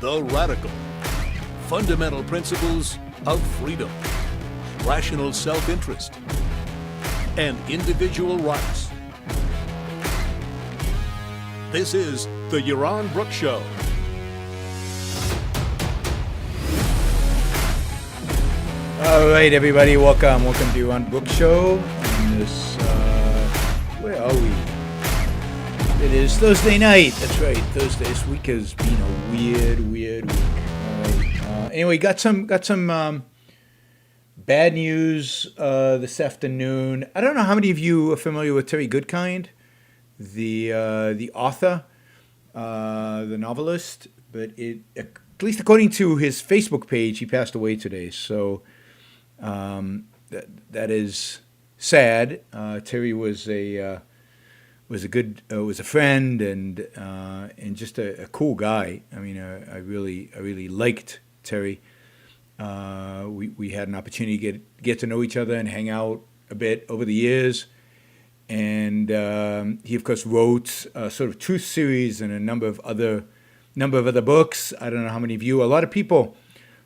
The Radical. Fundamental principles of freedom, rational self-interest, and individual rights. This is the Yaron Brook Show. All right, everybody, welcome to Yaron Brook Show. On this, where are we? It is Thursday night. That's right, Thursday. This week has been a weird week. All right. Anyway, got some bad news this afternoon. I don't know how many of you are familiar with Terry Goodkind, the author, the novelist, but at least according to his Facebook page, he passed away today. So that is sad. Terry was a friend and just a cool guy. I mean, I really liked Terry. We had an opportunity to get to know each other and hang out a bit over the years. And he of course wrote sort of truth series and a number of other books. I don't know how many of you. A lot of people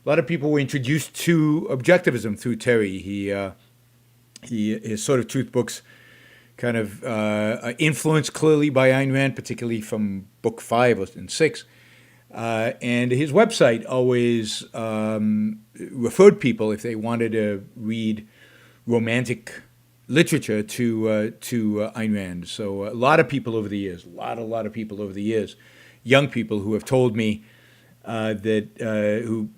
were introduced to objectivism through Terry. His sort of truth books kind of influenced clearly by Ayn Rand, particularly from book 5 and 6. And his website always referred people, if they wanted to read romantic literature, to Ayn Rand. So a lot of people over the years, young people who have told me who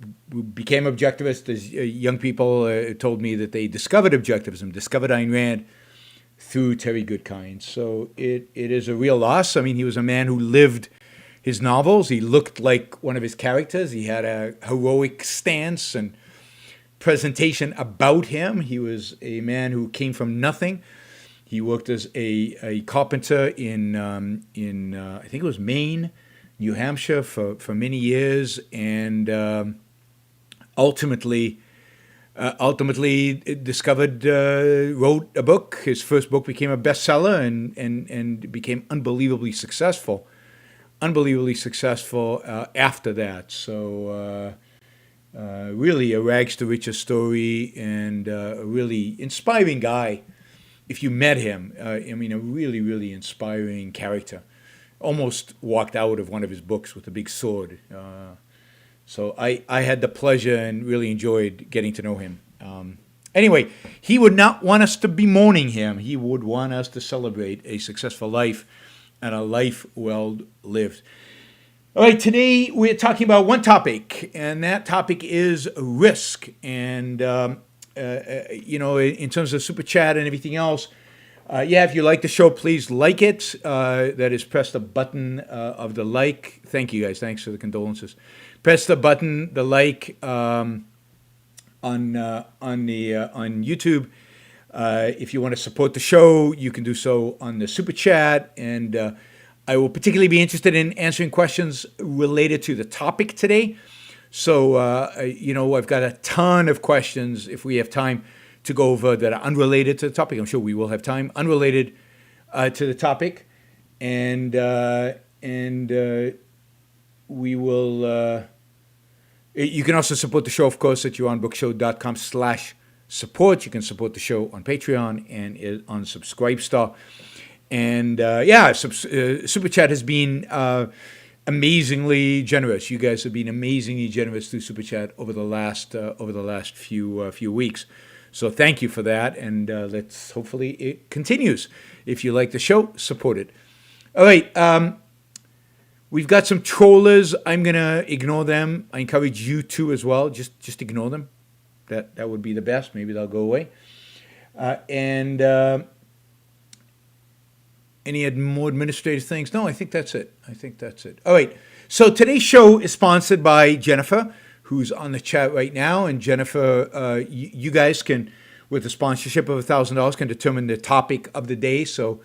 became objectivists as young people told me that they discovered objectivism, discovered Ayn Rand through Terry Goodkind. So it is a real loss. I mean, he was a man who lived his novels. He looked like one of his characters. He had a heroic stance and presentation about him. He was a man who came from nothing. He worked as a carpenter in I think it was Maine, New Hampshire for many years, and ultimately discovered, wrote a book. His first book became a bestseller and became unbelievably successful after that. So really a rags to riches story, and a really inspiring guy. If you met him, I mean, a really, really inspiring character. Almost walked out of one of his books with a big sword. So I had the pleasure and really enjoyed getting to know him. Anyway, he would not want us to be mourning him. He would want us to celebrate a successful life and a life well lived. All right, today we're talking about one topic, and that topic is risk. And, in terms of Super Chat and everything else, if you like the show, please like it. That is, press the button of the like. Thank you, guys. Thanks for the condolences. Press the button, the like, on YouTube. If you want to support the show, you can do so on the Super Chat, and I will particularly be interested in answering questions related to the topic today. So, I've got a ton of questions if we have time to go over that are unrelated to the topic. I'm sure we will have time unrelated to the topic, and we will. You can also support the show, of course, at yaronbrookshow.com/support. You can support the show on Patreon and on Subscribestar. And Super Chat has been amazingly generous. You guys have been amazingly generous through Super Chat over the last few weeks. So thank you for that, and let's hopefully it continues. If you like the show, support it. All right. We've got some trollers. I'm going to ignore them. I encourage you to as well. Just ignore them. That would be the best. Maybe they'll go away. Any more administrative things? No, I think that's it. All right. So today's show is sponsored by Jennifer, who's on the chat right now. And Jennifer, you guys can, with the sponsorship of $1,000, can determine the topic of the day. So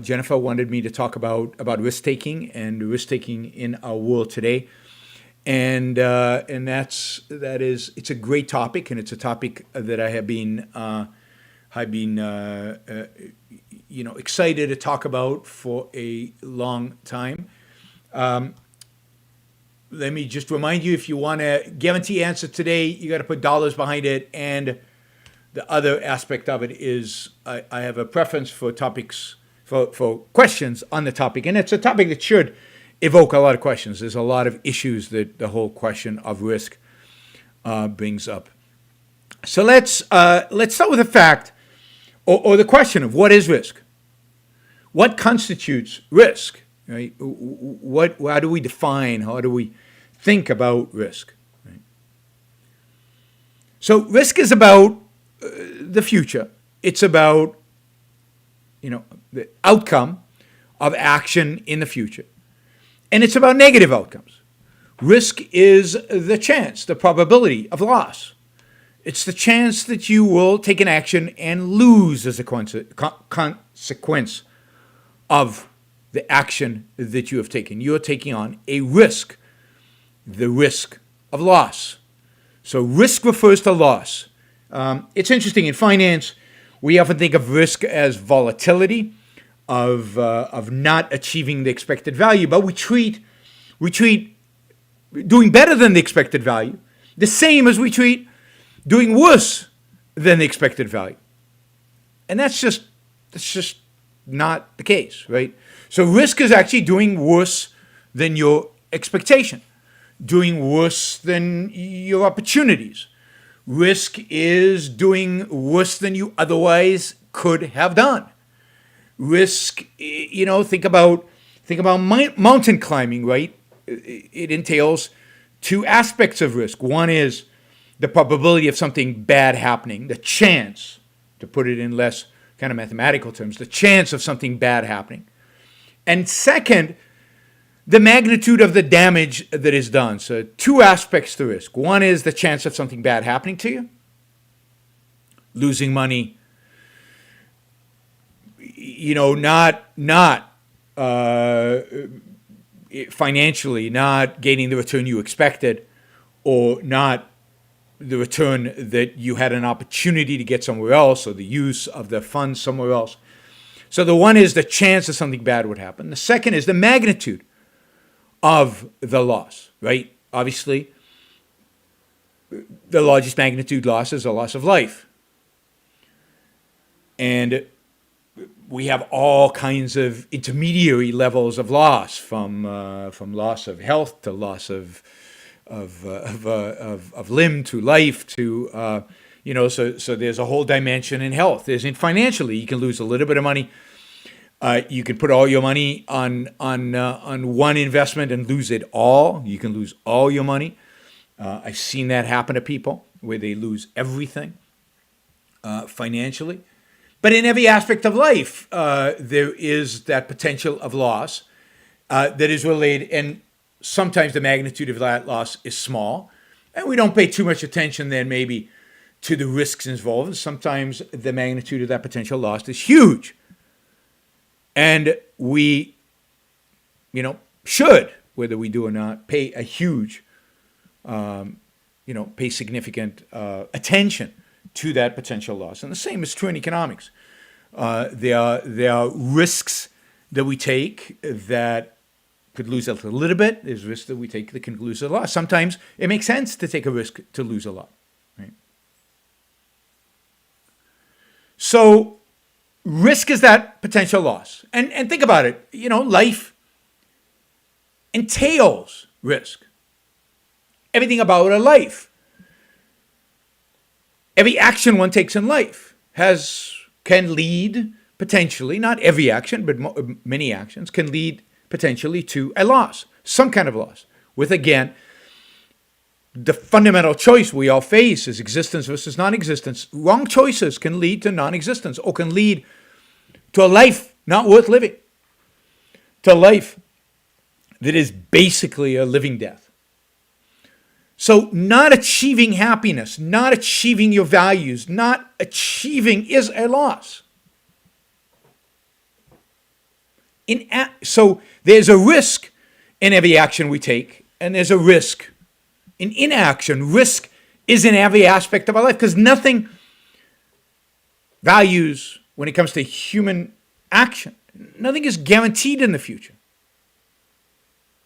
Jennifer wanted me to talk about risk-taking and risk-taking in our world today. And it's a great topic, and it's a topic that I have been excited to talk about for a long time. let me just remind you, if you want a guarantee answer today, you got to put dollars behind it. And the other aspect of it is I have a preference for topics, for questions on the topic. And it's a topic that should evoke a lot of questions. There's a lot of issues that the whole question of risk brings up. So let's start with the fact or the question of what is risk? What constitutes risk? Right? How do we define? How do we think about risk? Right? So risk is about the future. It's about the outcome of action in the future, and it's about negative outcomes. Risk is the chance, the probability of loss. It's the chance that you will take an action and lose as a consequence of the action that you have taken. You're taking on a risk, the risk of loss. So risk refers to loss. It's interesting, in finance, we often think of risk as volatility, of not achieving the expected value, but we treat doing better than the expected value the same as we treat doing worse than the expected value. And that's just not the case, right? So risk is actually doing worse than your expectation, doing worse than your opportunities. Risk is doing worse than you otherwise could have done. Risk, think about mountain climbing, right? It entails two aspects of risk. One is the probability of something bad happening, the chance, to put it in less kind of mathematical terms, the chance of something bad happening. And second, the magnitude of the damage that is done. So two aspects to risk. One is the chance of something bad happening to you, losing money, not financially, not gaining the return you expected, or not the return that you had an opportunity to get somewhere else, or the use of the funds somewhere else. So the one is the chance that something bad would happen. The second is the magnitude of the loss, right? Obviously, the largest magnitude loss is a loss of life. And we have all kinds of intermediary levels of loss, from loss of health to loss of limb to life to so there's a whole dimension in health. There's in financially, you can lose a little bit of money. You can put all your money on one investment and lose it all. You can lose all your money. I've seen that happen to people where they lose everything financially. But in every aspect of life, there is that potential of loss that is related, and sometimes the magnitude of that loss is small, and we don't pay too much attention then maybe to the risks involved. And sometimes the magnitude of that potential loss is huge. And we, should, whether we do or not, pay a huge, pay significant attention to that potential loss. And the same is true in economics. There are risks that we take that could lose a little bit. There's risks that we take that can lose a lot. Sometimes it makes sense to take a risk to lose a lot. Right? So risk is that potential loss. And think about it. Life entails risk. Everything about a life, every action one takes in life can lead potentially, not every action, but many actions can lead potentially to a loss, some kind of loss, with, again, the fundamental choice we all face is existence versus non-existence. Wrong choices can lead to non-existence, or can lead to a life not worth living, to a life that is basically a living death. So not achieving happiness, not achieving your values, not achieving is a loss. So there's a risk in every action we take, and there's a risk in inaction. Risk is in every aspect of our life, because nothing values when it comes to human action. Nothing is guaranteed in the future.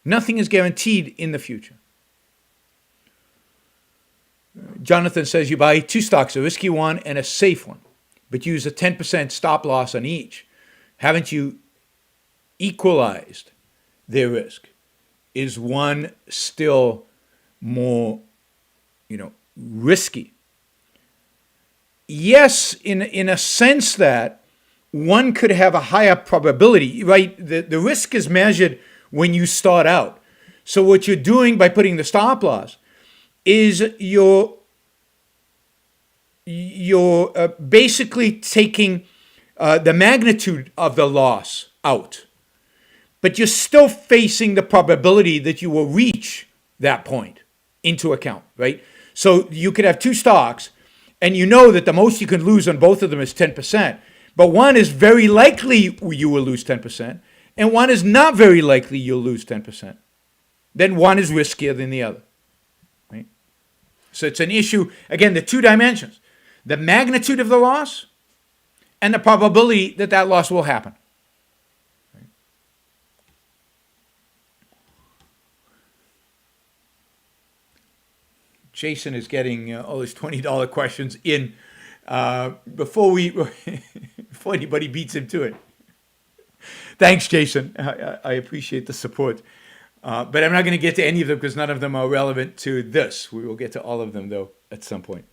Nothing is guaranteed in the future. Jonathan says you buy 2 stocks, a risky one and a safe one, but use a 10% stop loss on each. Haven't you equalized their risk? Is one still more, risky? Yes, in a sense that one could have a higher probability, right? The risk is measured when you start out. So what you're doing by putting the stop loss is you're basically taking the magnitude of the loss out. But you're still facing the probability that you will reach that point into account, right? So you could have 2 stocks, and you know that the most you can lose on both of them is 10%. But one is very likely you will lose 10%, and one is not very likely you'll lose 10%. Then one is riskier than the other, right? So it's an issue, again, the 2 dimensions. The magnitude of the loss and the probability that that loss will happen. Jason is getting all his $20 questions in before anybody beats him to it. Thanks, Jason. I appreciate the support. But I'm not going to get to any of them because none of them are relevant to this. We will get to all of them, though, at some point.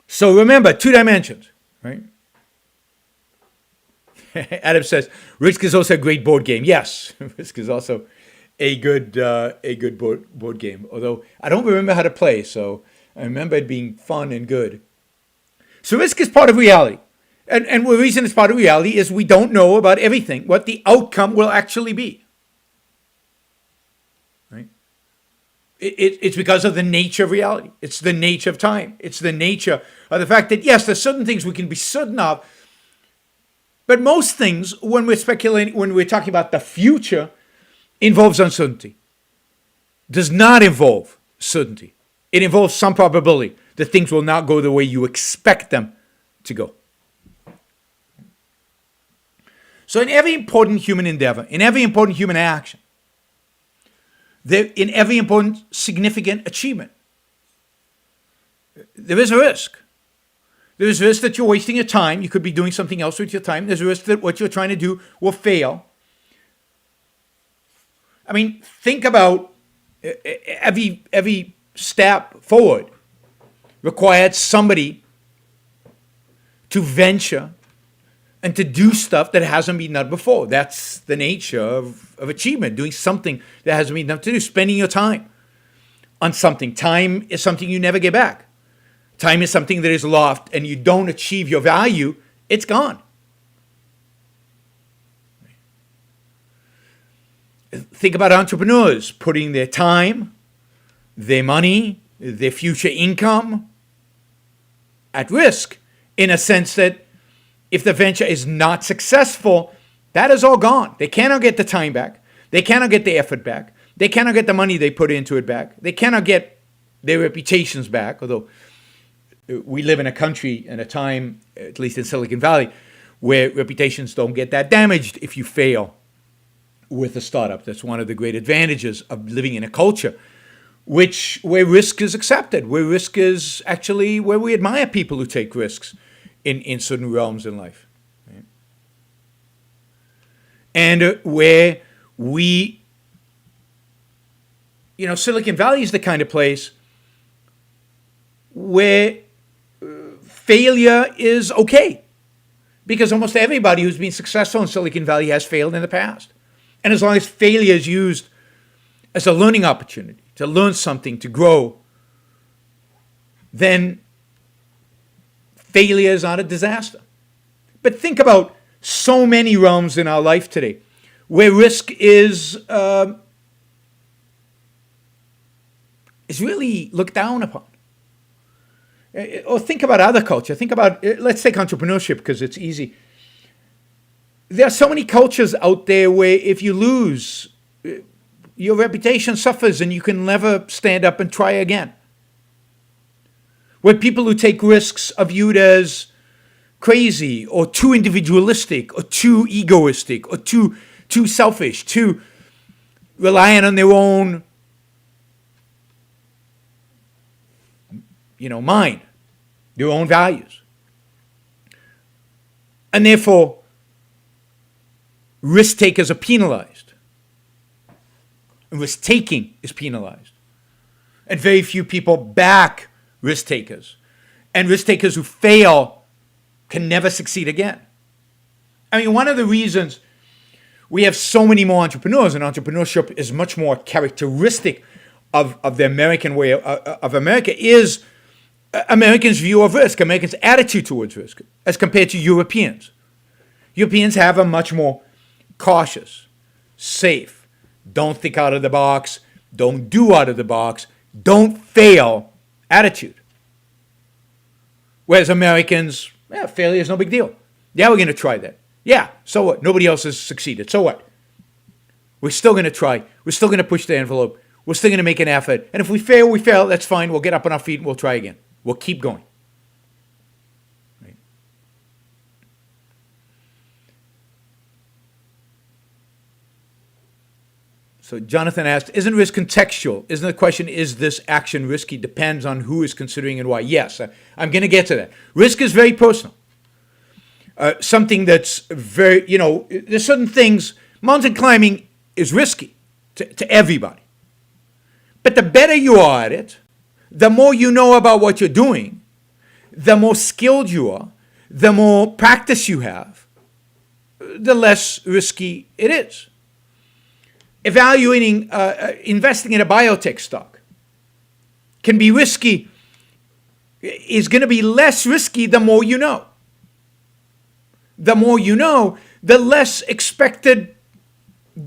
So remember, 2 dimensions, right? Adam says, Risk is also a great board game. Yes, Risk is also a good board game. Although I don't remember how to play, so I remember it being fun and good. So Risk is part of reality. And the reason it's part of reality is we don't know about everything, what the outcome will actually be. Right? It's because of the nature of reality. It's the nature of time. It's the nature of the fact that, yes, there's certain things we can be certain of, but most things, when we're speculating, when we're talking about the future, involves uncertainty. Does not involve certainty. It involves some probability that things will not go the way you expect them to go. So in every important human endeavor, in every important human action, in every important significant achievement, there is a risk. There is a risk that you're wasting your time. You could be doing something else with your time. There's a risk that what you're trying to do will fail. I mean, think about every step forward required somebody to venture and to do stuff that hasn't been done before. That's the nature of achievement, doing something that hasn't been done to do, spending your time on something. Time is something you never get back. Time is something that is lost, and you don't achieve your value, it's gone. Think about entrepreneurs putting their time, their money, their future income at risk, in a sense that if the venture is not successful, that is all gone. They cannot get the time back. They cannot get the effort back. They cannot get the money they put into it back. They cannot get their reputations back, although we live in a country and a time, at least in Silicon Valley, where reputations don't get that damaged if you fail with a startup. That's one of the great advantages of living in a culture where risk is accepted, where risk is actually, where we admire people who take risks in certain realms in life. Right? And where we, Silicon Valley is the kind of place where failure is okay. Because almost everybody who's been successful in Silicon Valley has failed in the past. And as long as failure is used as a learning opportunity, to learn something, to grow, then failure is not a disaster. But think about so many realms in our life today where risk is really looked down upon. Or think about other culture. Think about, let's take entrepreneurship because it's easy. There are so many cultures out there where if you lose, your reputation suffers and you can never stand up and try again. Where people who take risks are viewed as crazy or too individualistic or too egoistic or too too selfish, too reliant on their own, mind, their own values. And therefore, risk takers are penalized. And risk taking is penalized. And very few people back risk takers. And risk takers who fail can never succeed again. I mean, one of the reasons we have so many more entrepreneurs, and entrepreneurship is much more characteristic of the American way of America, is Americans' view of risk, Americans' attitude towards risk, as compared to Europeans. Europeans have a much more cautious, safe, don't think out of the box, don't do out of the box, don't fail attitude. Whereas Americans, failure is no big deal. Yeah, we're going to try that. Yeah, so what? Nobody else has succeeded. So what? We're still going to try. We're still going to push the envelope. We're still going to make an effort. And if we fail, we fail. That's fine. We'll get up on our feet and we'll try again. We'll keep going. Right? So Jonathan asked, isn't risk contextual? Isn't the question, is this action risky? Depends on who is considering and why. Yes, I'm going to get to that. Risk is very personal. Something that's very, there's certain things, mountain climbing is risky to everybody. But the better you are at it, the more you know about what you're doing, the more skilled you are, the more practice you have, the less risky it is. Evaluating, investing in a biotech stock can be risky, is going to be less risky the more you know. The more you know, the less expected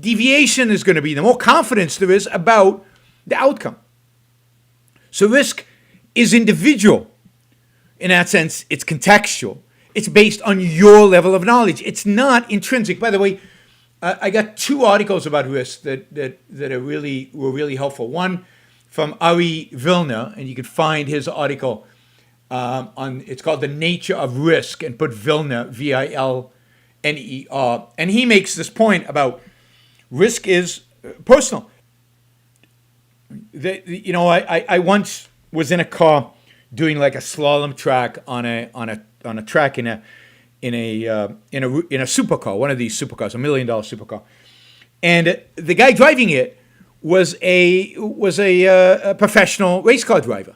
deviation is going to be, the more confidence there is about the outcome. So risk is individual. In that sense, it's contextual. It's based on your level of knowledge. It's not intrinsic. By the way, I got two articles about risk that were really helpful. One from Ari Vilner, and you can find his article it's called The Nature of Risk, and put Vilner, Vilner, and he makes this point about risk is personal. I once was in a car doing like a slalom track on a track in a supercar, one of these supercars, $1 million supercar, and the guy driving it was a professional race car driver.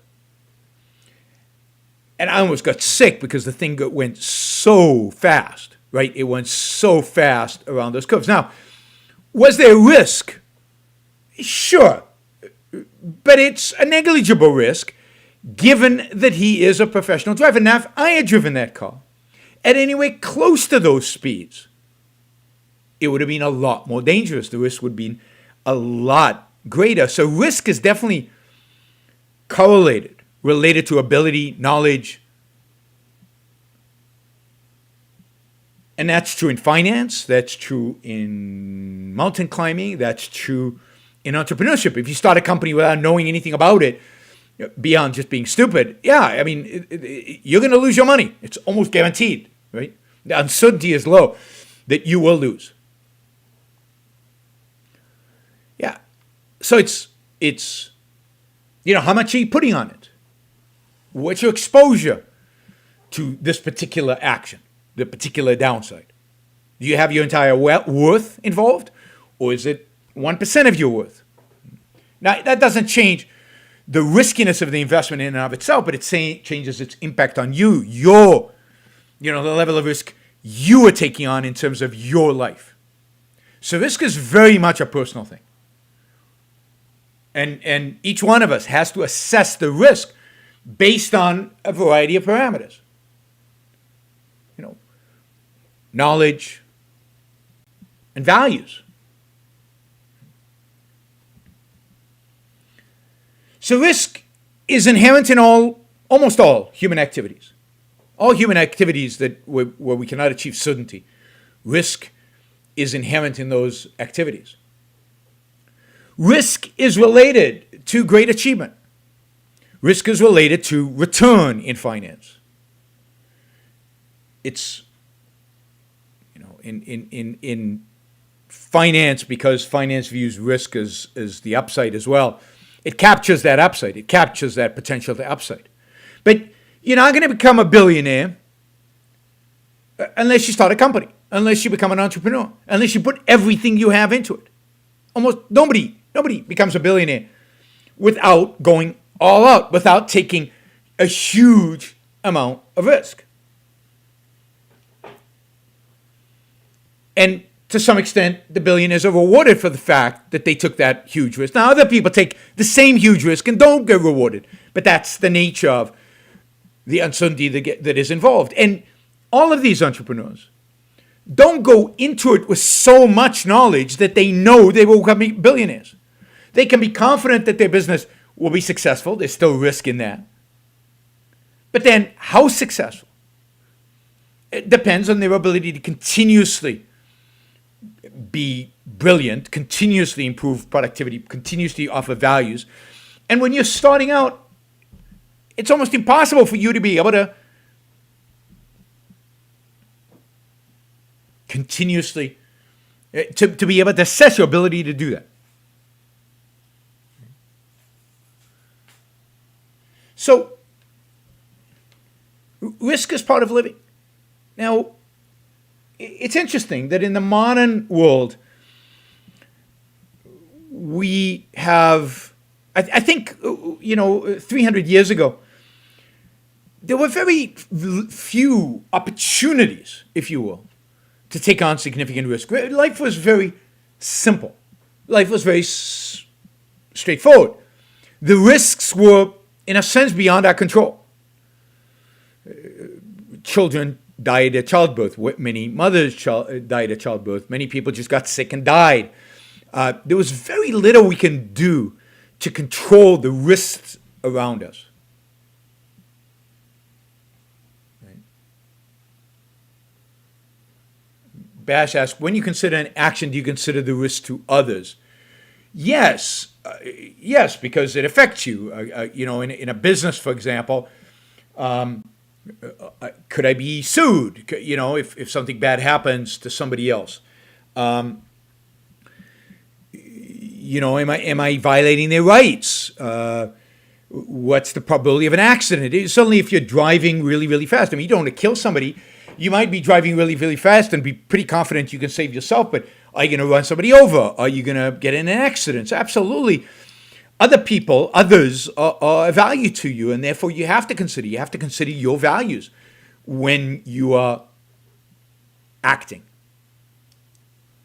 And I almost got sick because the thing went so fast, right? It went so fast around those curves. Now, was there a risk? Sure. But it's a negligible risk given that he is a professional driver. Now, if I had driven that car at anywhere close to those speeds, it would have been a lot more dangerous. The risk would have been a lot greater. So risk is definitely correlated, related to ability, knowledge. And that's true in finance, that's true in mountain climbing, that's true in entrepreneurship. If you start a company without knowing anything about it, beyond just being stupid, you're going to lose your money. It's almost guaranteed, right? The uncertainty is low that you will lose. Yeah. So it's how much are you putting on it? What's your exposure to this particular action, the particular downside? Do you have your entire worth involved, or is it 1% of your worth? Now, that doesn't change the riskiness of the investment in and of itself, but it changes its impact on you, the level of risk you are taking on in terms of your life. So risk is very much a personal thing. And each one of us has to assess the risk based on a variety of parameters. Knowledge and values. So risk is inherent in almost all human activities. All human activities where we cannot achieve certainty. Risk is inherent in those activities. Risk is related to great achievement. Risk is related to return in finance. It's, in finance, because finance views risk as the upside as well, it captures that upside. It captures that potential to upside. But you're not going to become a billionaire unless you start a company, unless you become an entrepreneur, unless you put everything you have into it. Almost nobody becomes a billionaire without going all out, without taking a huge amount of risk. And to some extent, the billionaires are rewarded for the fact that they took that huge risk. Now, other people take the same huge risk and don't get rewarded, but that's the nature of the uncertainty that is involved. And all of these entrepreneurs don't go into it with so much knowledge that they know they will become billionaires. They can be confident that their business will be successful. There's still risk in that. But then, how successful? It depends on their ability to continuously be brilliant, continuously improve productivity, continuously offer values. And when you're starting out, it's almost impossible for you to be able to continuously, to be able to assess your ability to do that. So, risk is part of living. Now, it's interesting that in the modern world, we have, I think, 300 years ago, there were very few opportunities, if you will, to take on significant risk. Life was very simple. Life was very straightforward. The risks were, in a sense, beyond our control. Children died at childbirth. Many mothers died at childbirth. Many people just got sick and died. There was very little we can do to control the risks around us. Right? Bash asked, when you consider an action, do you consider the risk to others? Yes, because it affects you. In a business, for example, could I be sued? If something bad happens to somebody else, am I violating their rights? What's the probability of an accident? Certainly, if you're driving really, really fast, you don't want to kill somebody. You might be driving really, really fast and be pretty confident you can save yourself, but are you going to run somebody over? Are you going to get in an accident? Absolutely. Others are a value to you, and therefore you have to consider your values when you are acting.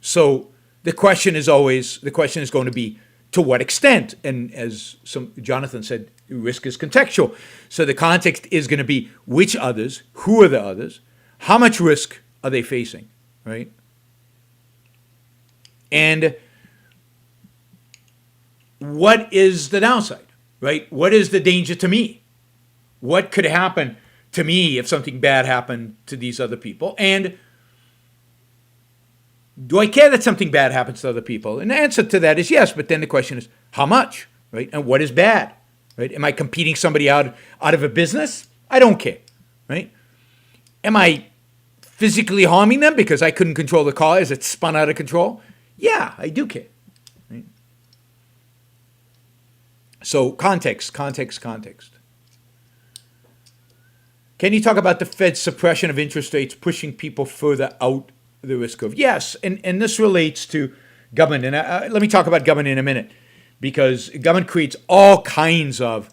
So the question is going to be, to what extent? And as Jonathan said, risk is contextual. So the context is going to be, which others, who are the others, how much risk are they facing, right? And what is the downside, right? What is the danger to me? What could happen to me if something bad happened to these other people? And do I care that something bad happens to other people? And the answer to that is yes, but then the question is, how much, right? And what is bad, right? Am I competing somebody out of a business? I don't care, right? Am I physically harming them because I couldn't control the car as it spun out of control? Yeah, I do care. Right? So context. Can you talk about the Fed's suppression of interest rates pushing people further out the risk curve? Yes, and this relates to government. And let me talk about government in a minute, because government creates all kinds of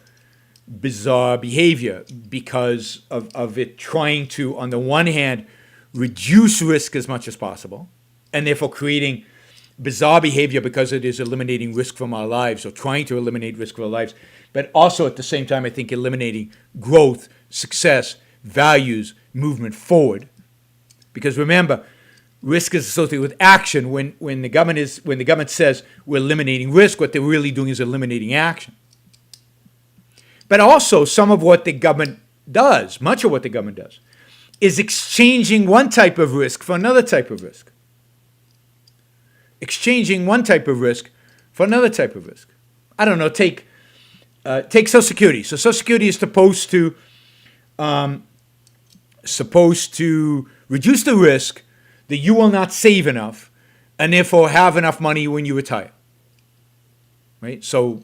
bizarre behavior because of it trying to, on the one hand, reduce risk as much as possible, and therefore creating bizarre behavior because it is eliminating risk from our lives, or trying to eliminate risk from our lives, but also at the same time, I think, eliminating growth, success, values, movement forward. Because remember, risk is associated with action. When the government says we're eliminating risk, what they're really doing is eliminating action. But also, some of what the government does, much of what the government does, is exchanging one type of risk for another type of risk. Exchanging one type of risk for another type of risk. I don't know, take Social Security. So Social Security is supposed to reduce the risk that you will not save enough and therefore have enough money when you retire. Right? So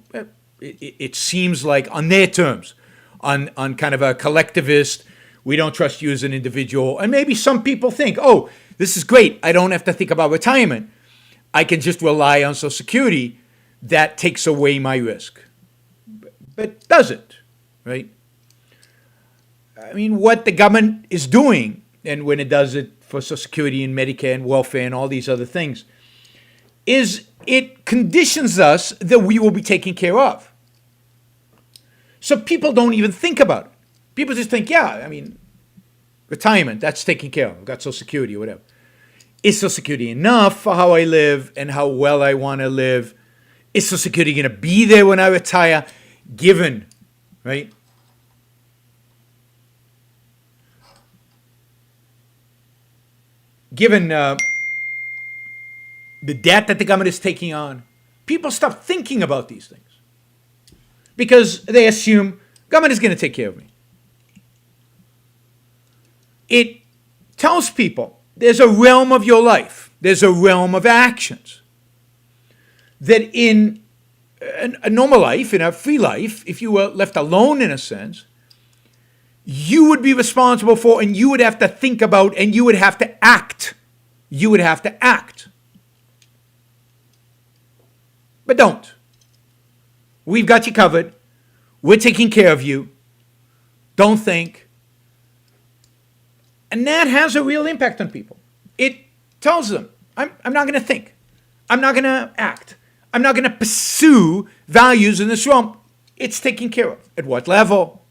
it seems like on their terms, on kind of a collectivist, we don't trust you as an individual. And maybe some people think, oh, this is great. I don't have to think about retirement. I can just rely on Social Security. That takes away my risk. But does it, right? I mean, what the government is doing, and when it does it for Social Security and Medicare and welfare and all these other things, is it conditions us that we will be taken care of. So people don't even think about it. People just think, yeah, I mean, retirement, that's taken care of. I've got Social Security or whatever. Is Social Security enough for how I live and how well I want to live? Is Social Security going to be there when I retire? Given, right? Given the debt that the government is taking on, people stop thinking about these things because they assume government is going to take care of me. It tells people there's a realm of your life, there's a realm of actions that in a normal life, in a free life, if you were left alone in a sense, you would be responsible for, and you would have to think about, and you would have to act. You would have to act. But don't. We've got you covered. We're taking care of you. Don't think. And that has a real impact on people. It tells them, I'm not going to think. I'm not going to act. I'm not going to pursue values in this realm. It's taken care of. At what level?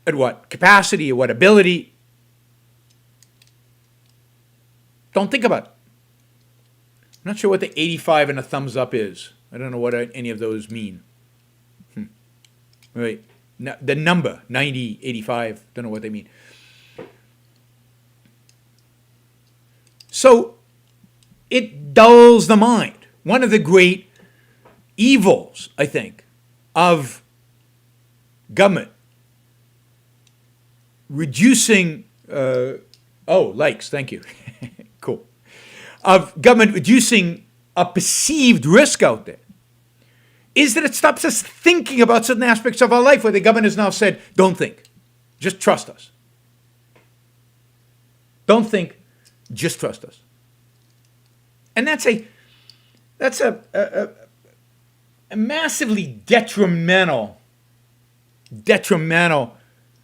At what capacity? At what ability? Don't think about it. I'm not sure what the 85 and a thumbs up is. I don't know what any of those mean. Right. The number, 90, 85, don't know what they mean. So it dulls the mind. One of the great evils, I think, of government reducing, likes, thank you. Cool. Of government reducing a perceived risk out there is that it stops us thinking about certain aspects of our life where the government has now said, don't think, just trust us. Don't think, just trust us. And that's a massively detrimental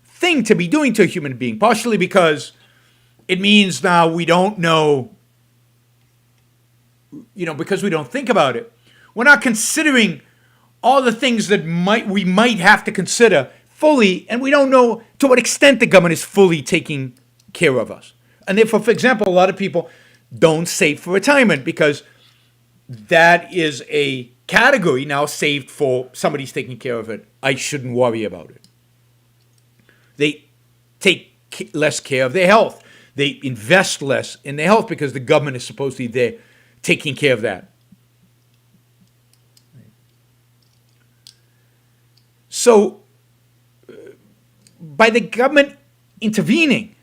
thing to be doing to a human being, partially because it means now we don't know, because we don't think about it. We're not considering all the things that we might have to consider fully, and we don't know to what extent the government is fully taking care of us. And therefore, for example, a lot of people don't save for retirement because that is a category now saved for somebody's taking care of it. I shouldn't worry about it. They take less care of their health. They invest less in their health because the government is supposed to be there taking care of that. So, by the government intervening,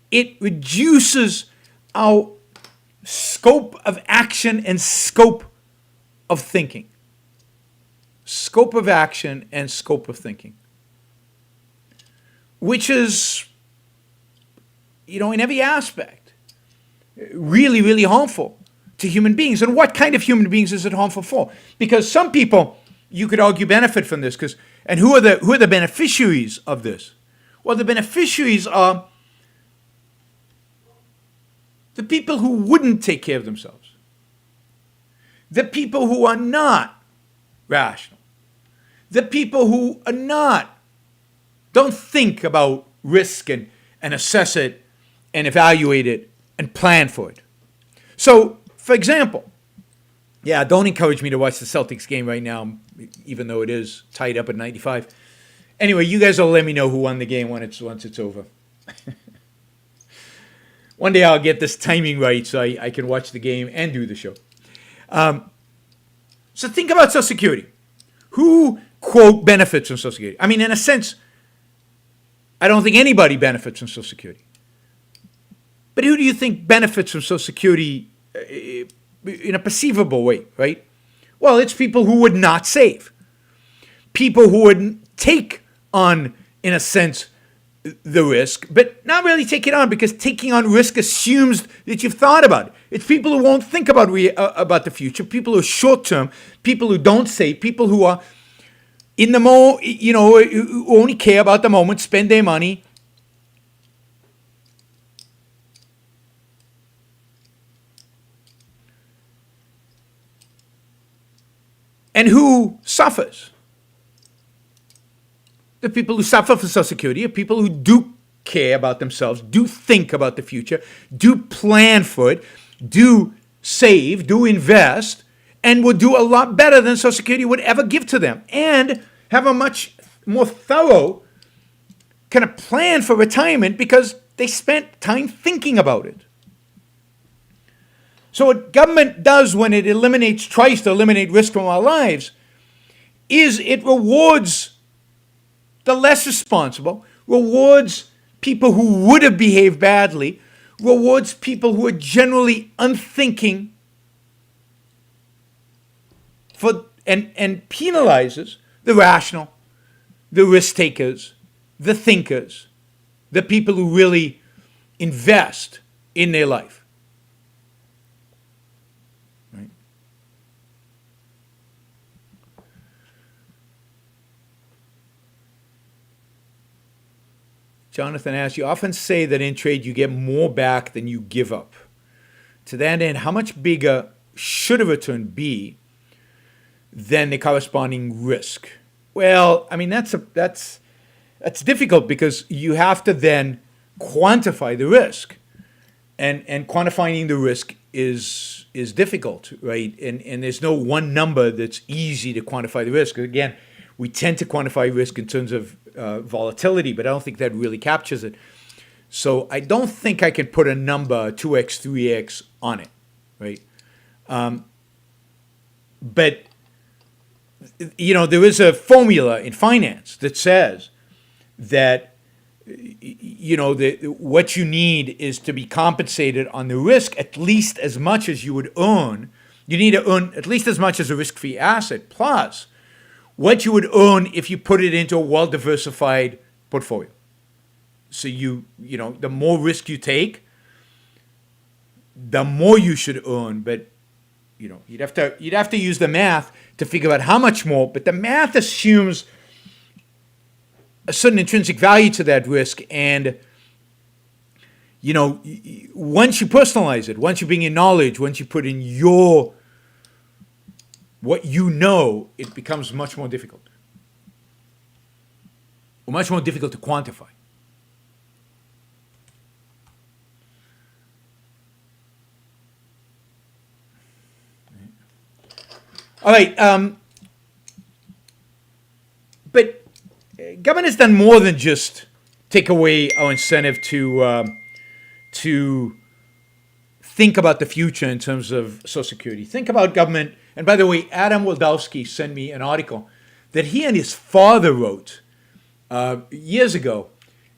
it reduces our scope of action and scope of thinking. Scope of action and scope of thinking. Which is, in every aspect, really, really harmful to human beings. And what kind of human beings is it harmful for? Because some people, you could argue, benefit from this. And who are the beneficiaries of this? Well, the beneficiaries are the people who wouldn't take care of themselves. The people who are not rational. The people who are don't think about risk and assess it and evaluate it and plan for it. So, for example, don't encourage me to watch the Celtics game right now, even though it is tied up at 95. Anyway, you guys will let me know who won the game once it's over. One day I'll get this timing right so I can watch the game and do the show. So think about Social Security. Who, quote, benefits from Social Security? I mean, in a sense, I don't think anybody benefits from Social Security. But who do you think benefits from Social Security in a perceivable way, right? Well, it's people who would not save. People who would take on, in a sense, the risk, but not really take it on, because taking on risk assumes that you've thought about it. It's people who won't think about the future, people who are short-term, people who don't save, people who are in the who only care about the moment, spend their money. And who suffers? The people who suffer for Social Security are people who do care about themselves, do think about the future, do plan for it, do save, do invest, and will do a lot better than Social Security would ever give to them, and have a much more thorough kind of plan for retirement because they spent time thinking about it. So what government does when it tries to eliminate risk from our lives is it rewards the less responsible, rewards people who would have behaved badly, rewards people who are generally unthinking, and penalizes the rational, the risk takers, the thinkers, the people who really invest in their life. Right? Jonathan asks, you often say that in trade you get more back than you give up. To that end, how much bigger should a return be than the corresponding risk? Well, I mean, that's difficult because you have to then quantify the risk, and quantifying the risk is difficult, right? And there's no one number that's easy to quantify the risk. Again, we tend to quantify risk in terms of volatility, but I don't think that really captures it. So I don't think I can put a number 2x, 3x on it, right? But there is a formula in finance that says that what you need is to be compensated on the risk at least as much as you would earn. You need to earn at least as much as a risk-free asset, plus what you would earn if you put it into a well-diversified portfolio. So the more risk you take, the more you should earn. But you'd have to use the math to figure out how much more. But the math assumes a certain intrinsic value to that risk, and once you personalize it, once you bring in knowledge, once you put in what it becomes much more difficult. Or much more difficult to quantify. All right, but government has done more than just take away our incentive to think about the future in terms of Social Security. Think about government. And by the way, Adam Wildowski sent me an article that he and his father wrote years ago.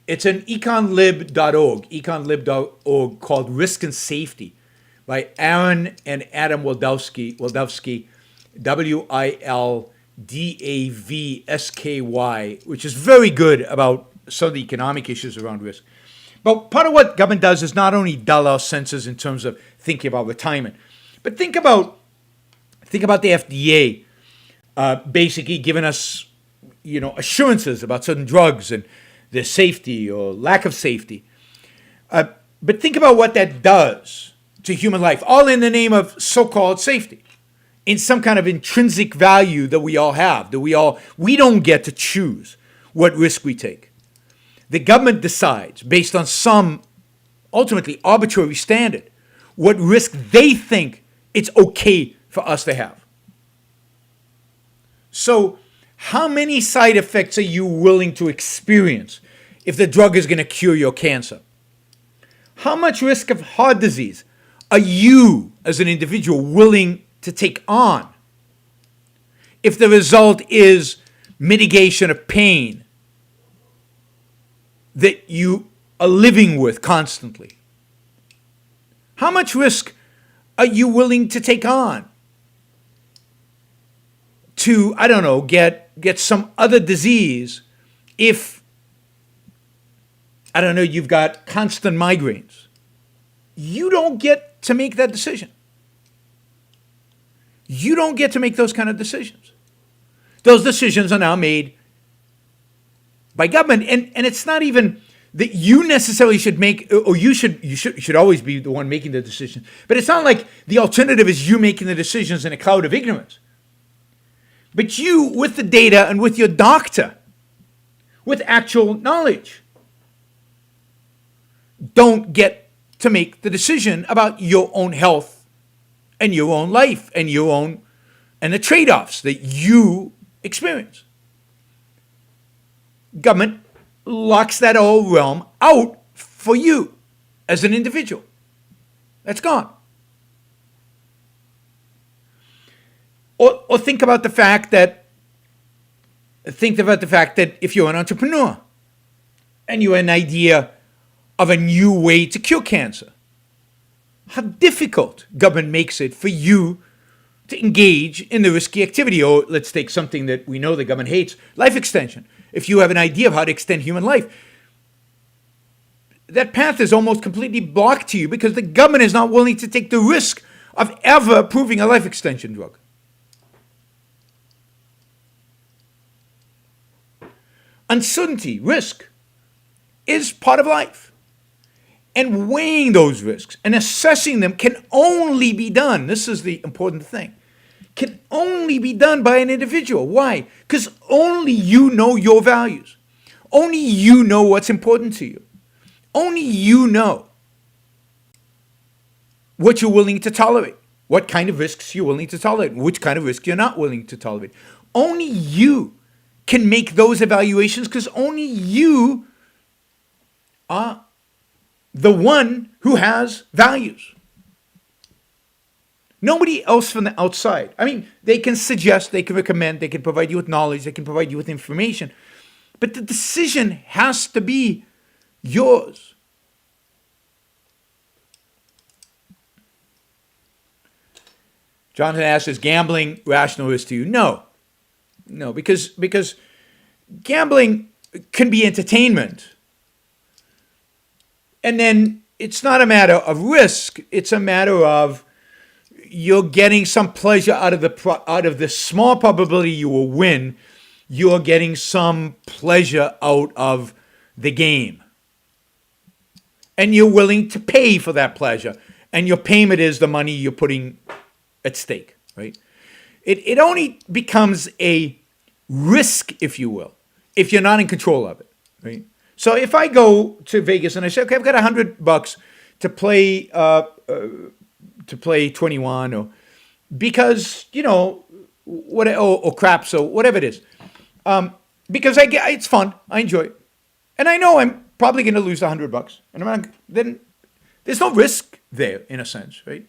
It's an econlib.org called Risk and Safety by Aaron and Adam Wildowski, Wildavsky, which is very good about some of the economic issues around risk. But part of what government does is not only dull our senses in terms of thinking about retirement, but think about the FDA basically giving us, assurances about certain drugs and their safety or lack of safety. But think about what that does to human life, all in the name of so-called safety, in some kind of intrinsic value that we all have, we don't get to choose what risk we take. The government decides, based on some ultimately arbitrary standard, what risk they think it's okay for us to have. So how many side effects are you willing to experience if the drug is going to cure your cancer? How much risk of heart disease are you as an individual willing to take on if the result is mitigation of pain that you are living with constantly? How much risk are you willing to take on to, I don't know, get some other disease if, I don't know, you've got constant migraines? You don't get to make that decision. You don't get to make those kind of decisions. Those decisions are now made by government, and it's not even that you necessarily should make, or you should always be the one making the decision. But it's not like the alternative is you making the decisions in a cloud of ignorance. But you, with the data and with your doctor, with actual knowledge, don't get to make the decision about your own health and your own life and and the trade-offs that you experience. Government locks that whole realm out for you as an individual. That's gone. Or think about the fact that if you're an entrepreneur and you have an idea of a new way to cure cancer, how difficult government makes it for you to engage in the risky activity. Or let's take something that we know the government hates, life extension. If you have an idea of how to extend human life, that path is almost completely blocked to you because the government is not willing to take the risk of ever approving a life extension drug. Uncertainty, risk, is part of life. And weighing those risks and assessing them can only be done, this is the important thing, can only be done by an individual. Why? Because only you know your values. Only you know what's important to you. Only you know what you're willing to tolerate, what kind of risks you're willing to tolerate, and which kind of risk you're not willing to tolerate. Only you can make those evaluations because only you are the one who has values. Nobody else from the outside. I mean, they can suggest, they can recommend, they can provide you with knowledge, they can provide you with information, but the decision has to be yours. Jonathan asks, is gambling rational risk to you? No, because gambling can be entertainment. And then it's not a matter of risk. It's a matter of you're getting some pleasure out of the small probability you will win. You're getting some pleasure out of the game. And you're willing to pay for that pleasure. And your payment is the money you're putting at stake, right? It only becomes a risk, if you will, if you're not in control of it, right? So if I go to Vegas and I say, okay, I've got $100 to play 21, or because or craps or whatever it is, because it's fun, I enjoy it, and I know I'm probably going to lose $100, and then there's no risk there in a sense, right?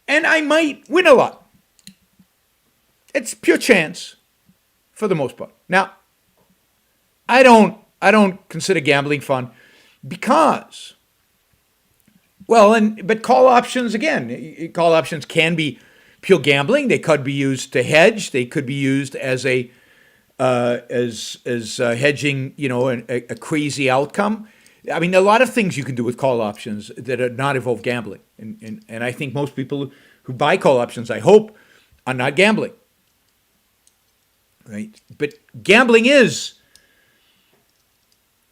And I might win a lot. It's pure chance for the most part. Now, I don't consider gambling fun because, but call options, again, call options can be pure gambling. They could be used to hedge. They could be used as hedging, a crazy outcome. I mean, a lot of things you can do with call options that are not involve gambling. And I think most people who buy call options, I hope, are not gambling. Right? But gambling is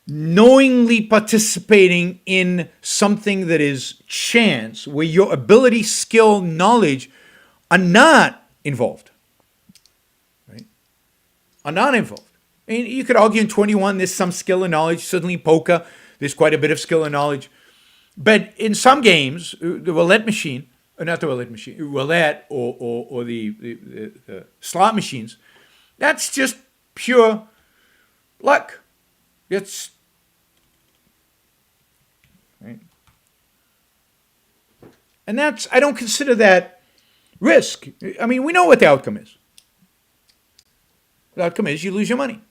knowingly participating in something that is chance, where your ability, skill, knowledge are not involved. Right? Are not involved. I mean, you could argue in 21 there's some skill and knowledge. Certainly in poker, there's quite a bit of skill and knowledge. But in some games, the roulette machine, or not the roulette machine, roulette or the slot machines, that's just pure luck. It's right. And I don't consider that risk. I mean, we know what the outcome is. The outcome is you lose your money.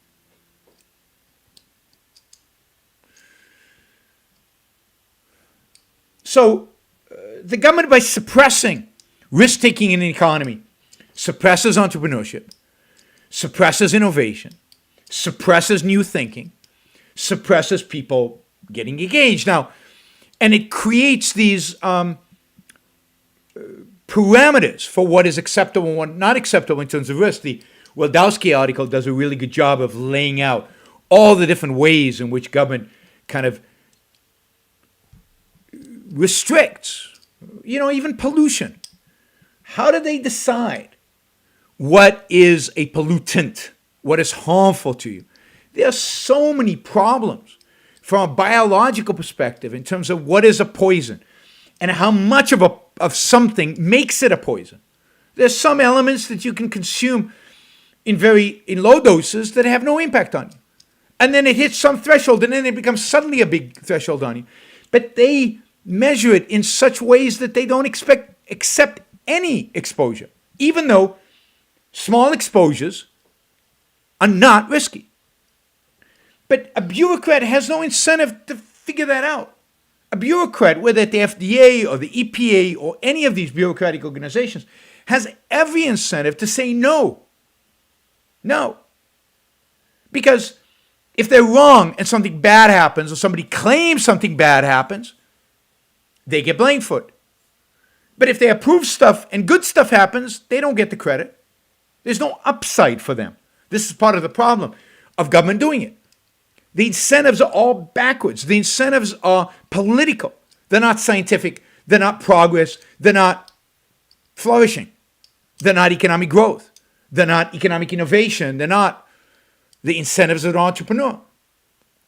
So the government, by suppressing risk-taking in the economy, suppresses entrepreneurship, suppresses innovation, suppresses new thinking, suppresses people getting engaged. Now, and it creates these parameters for what is acceptable and what not acceptable in terms of risk. The Wildowski article does a really good job of laying out all the different ways in which government kind of restricts, even pollution. How do they decide what is a pollutant, what is harmful to you? There are so many problems from a biological perspective in terms of what is a poison and how much of something makes it a poison. There's some elements that you can consume in low doses that have no impact on you. And then it hits some threshold and then it becomes suddenly a big threshold on you. But they measure it in such ways that they don't accept any exposure, even though small exposures are not risky. But a bureaucrat has no incentive to figure that out. A bureaucrat, whether at the FDA or the EPA or any of these bureaucratic organizations, has every incentive to say no. No. Because if they're wrong and something bad happens or somebody claims something bad happens, they get blamed for it. But if they approve stuff and good stuff happens, they don't get the credit. There's no upside for them. This is part of the problem of government doing it. The incentives are all backwards. The incentives are political. They're not scientific. They're not progress. They're not flourishing. They're not economic growth. They're not economic innovation. They're not the incentives of an entrepreneur.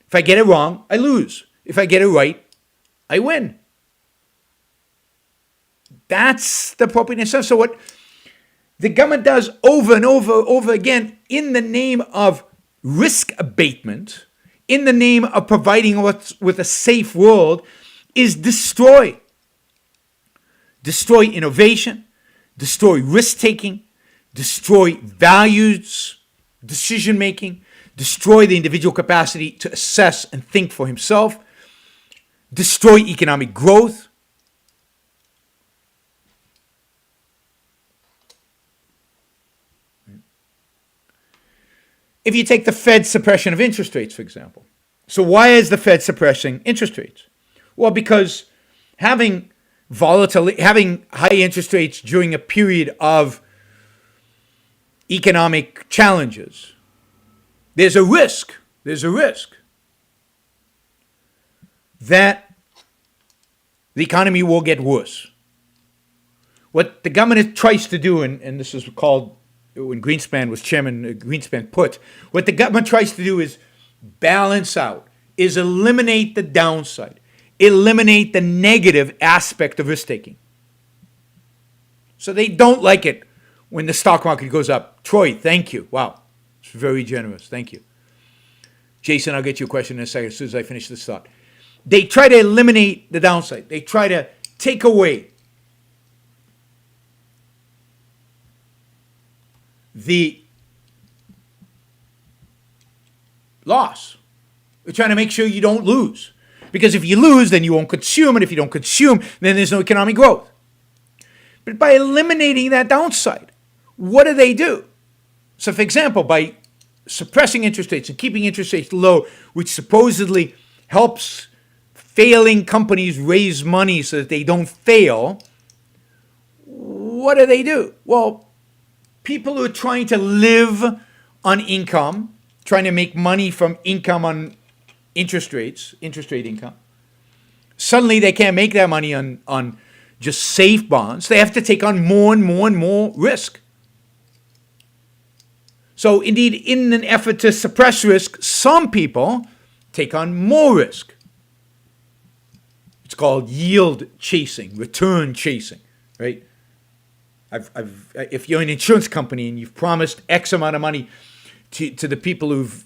If I get it wrong, I lose. If I get it right, I win. That's the appropriate incentive. So what the government does over and over again in the name of risk abatement, in the name of providing us with a safe world, is destroy. Destroy innovation, destroy risk-taking, destroy values, decision-making, destroy the individual capacity to assess and think for himself, destroy economic growth. If you take the Fed's suppression of interest rates, for example. So why is the Fed suppressing interest rates? Well, because having high interest rates during a period of economic challenges, there's a risk that the economy will get worse. What the government tries to do, and this is called, when Greenspan was chairman, Greenspan put, what the government tries to do is balance out, is eliminate the downside, eliminate the negative aspect of risk-taking. So they don't like it when the stock market goes up. Troy, thank you. Wow, it's very generous. Thank you. Jason, I'll get you a question in a second as soon as I finish this thought. They try to eliminate the downside. They try to take away the loss. They're trying to make sure you don't lose. Because if you lose, then you won't consume. And if you don't consume, then there's no economic growth. But by eliminating that downside, what do? So, for example, by suppressing interest rates and keeping interest rates low, which supposedly helps failing companies raise money so that they don't fail, what do? Well, people who are trying to live on income, trying to make money from income on interest rate income, suddenly they can't make that money on just safe bonds. They have to take on more and more risk. So indeed, in an effort to suppress risk, some people take on more risk. It's called yield chasing, return chasing, right? If you're an insurance company and you've promised X amount of money to the people who've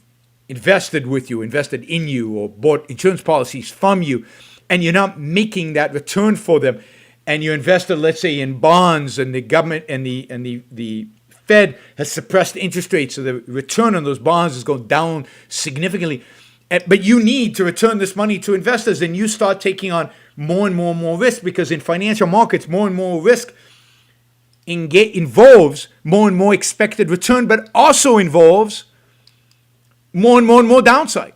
invested with you, invested in you, or bought insurance policies from you, and you're not making that return for them, and you invested, let's say, in bonds, and the government and the Fed has suppressed interest rates, so the return on those bonds is going down significantly. But you need to return this money to investors, and you start taking on more and more risk, because in financial markets, more and more risk involves more and more expected return, but also involves more and more downside.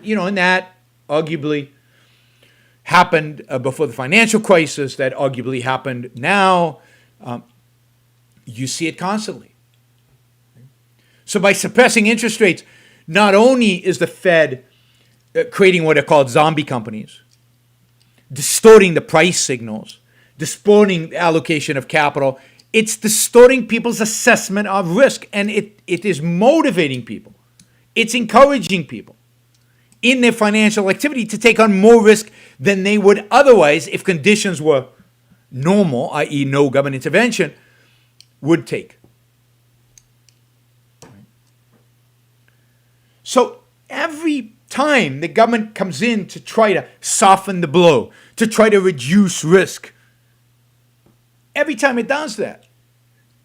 And that arguably happened before the financial crisis, that arguably happened now. You see it constantly. So by suppressing interest rates, not only is the Fed creating what are called zombie companies, distorting the price signals, distorting the allocation of capital, it's distorting people's assessment of risk, and it is motivating people. It's encouraging people in their financial activity to take on more risk than they would otherwise, if conditions were normal, i.e. no government intervention, would take. So every time the government comes in to try to soften the blow, to try to reduce risk, every time it does that,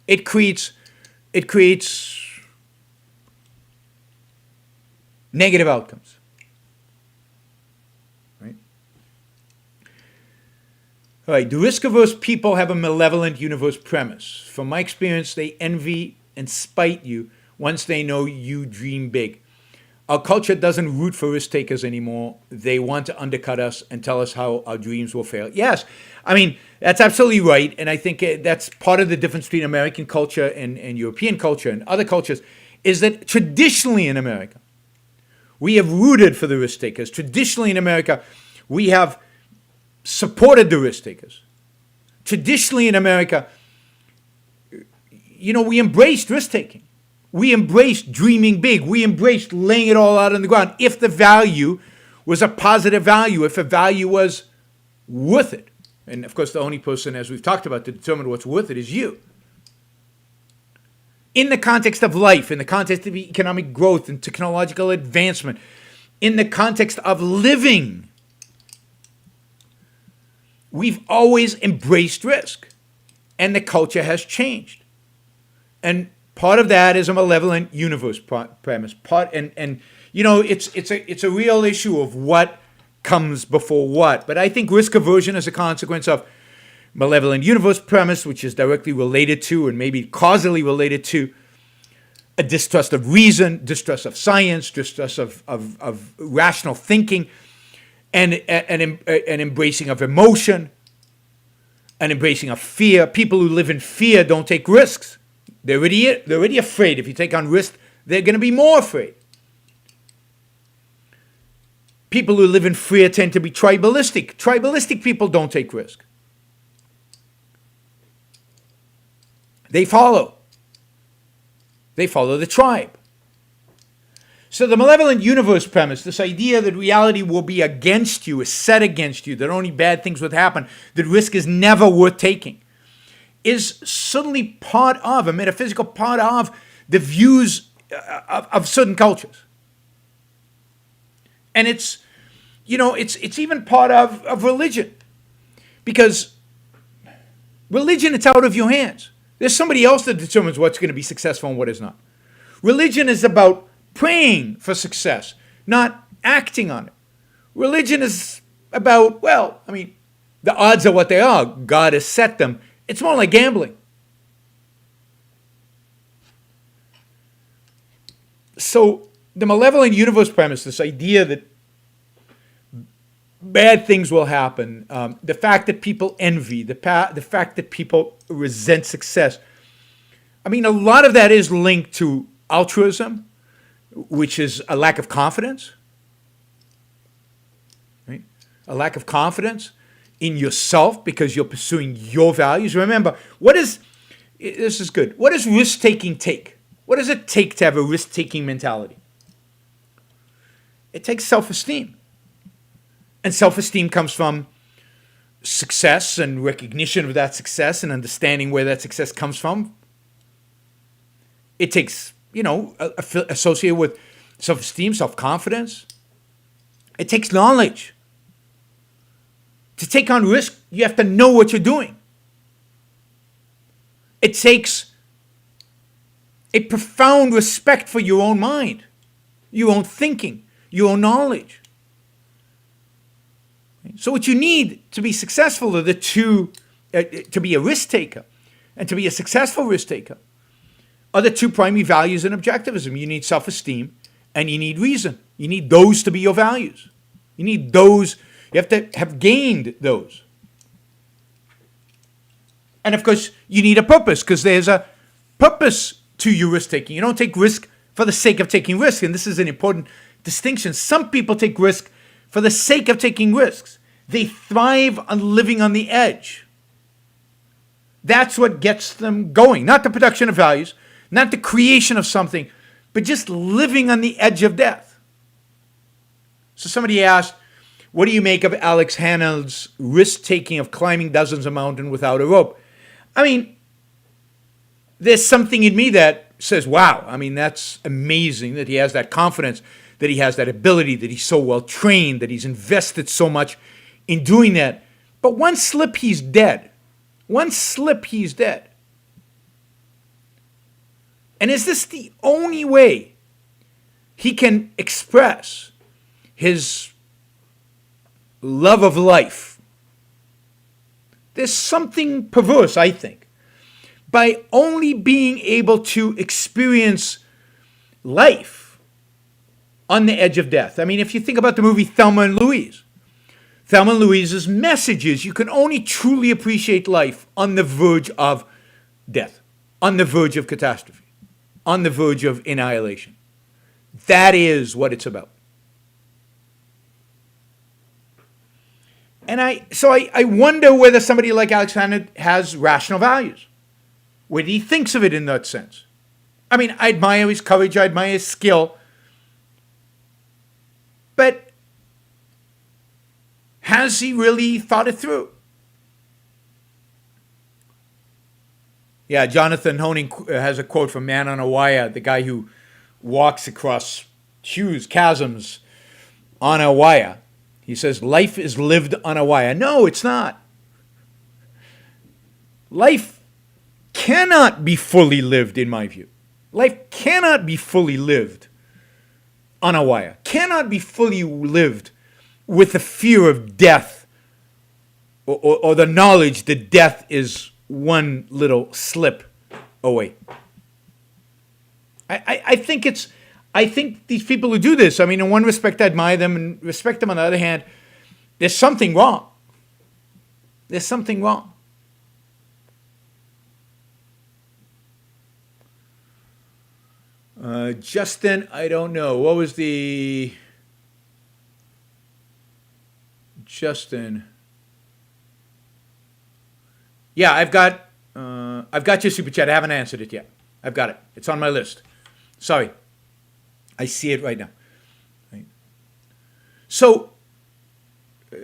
it creates negative outcomes. Right? All right, the risk-averse people have a malevolent universe premise. From my experience, they envy and spite you once they know you dream big. Our culture doesn't root for risk takers anymore. They want to undercut us and tell us how our dreams will fail. Yes, I mean, that's absolutely right. And I think that's part of the difference between American culture and European culture and other cultures, is that traditionally in America, we have rooted for the risk takers. Traditionally in America, we have supported the risk takers. Traditionally in America, we embraced risk taking. We embraced dreaming big. We embraced laying it all out on the ground if the value was a positive value, if a value was worth it. And of course, the only person, as we've talked about, to determine what's worth it is you. In the context of life, in the context of economic growth and technological advancement, in the context of living, we've always embraced risk. And the culture has changed. And part of that is a malevolent universe premise. It's a real issue of what comes before what. But I think risk aversion is a consequence of malevolent universe premise, which is directly related to, and maybe causally related to, a distrust of reason, distrust of science, distrust of rational thinking, and an embracing of emotion, an embracing of fear. People who live in fear don't take risks. They're already afraid. If you take on risk, they're going to be more afraid. People who live in fear tend to be tribalistic. Tribalistic people don't take risk. They follow. They follow the tribe. So the malevolent universe premise, this idea that reality will be against you, is set against you, that only bad things would happen, that risk is never worth taking, is certainly part of, a metaphysical part of, the views of certain cultures. And it's even part of religion. Because religion, it's out of your hands. There's somebody else that determines what's going to be successful and what is not. Religion is about praying for success, not acting on it. Religion is about, the odds are what they are. God has set them. It's more like gambling. So the malevolent universe premise, this idea that bad things will happen, the fact that people envy, the fact that people resent success, a lot of that is linked to altruism, which is a lack of confidence, right? A lack of confidence in yourself because you're pursuing your values. Remember, this is good. What does risk-taking take? What does it take to have a risk-taking mentality? It takes self-esteem. And self-esteem comes from success and recognition of that success and understanding where that success comes from. It takes, associated with self-esteem, self-confidence. It takes knowledge. To take on risk, you have to know what you're doing. It takes a profound respect for your own mind, your own thinking, your own knowledge. So what you need to be successful are the two, to be a risk taker and to be a successful risk taker are the two primary values in objectivism. You need self-esteem and you need reason. You need those to be your values. You need those, you have to have gained those. And of course, you need a purpose, because there's a purpose to your risk taking. You don't take risk for the sake of taking risk. And this is an important distinction. Some people take risk for the sake of taking risks. They thrive on living on the edge. That's what gets them going. Not the production of values, not the creation of something, but just living on the edge of death. So somebody asked, what do you make of Alex Honnold's risk-taking of climbing dozens of mountains without a rope? I mean, there's something in me that says, wow, I mean, that's amazing that he has that confidence, that he has that ability, that he's so well trained, that he's invested so much in doing that. But one slip, he's dead. One slip, he's dead. And is this the only way he can express his love of life? There's something perverse, I think, by only being able to experience life on the edge of death. I mean, if you think about the movie Thelma and Louise, Thelma and Louise's message is you can only truly appreciate life on the verge of death, on the verge of catastrophe, on the verge of annihilation. That is what it's about. And I wonder whether somebody like Alex Honnold has rational values, whether he thinks of it in that sense. I mean, I admire his courage, I admire his skill, but has he really thought it through? Yeah, Jonathan Honing has a quote from Man on a Wire, the guy who walks across huge chasms on a wire. He says, life is lived on a wire. No, it's not. Life cannot be fully lived, in my view. Life cannot be fully lived on a wire. Cannot be fully lived with the fear of death or the knowledge that death is one little slip away. I think these people who do this, I mean, in one respect, I admire them and respect them. On the other hand, there's something wrong. There's something wrong. Justin, I don't know. What was the... Justin. Yeah, I've got your super chat. I haven't answered it yet. I've got it. It's on my list. Sorry. I see it right now. Right. So,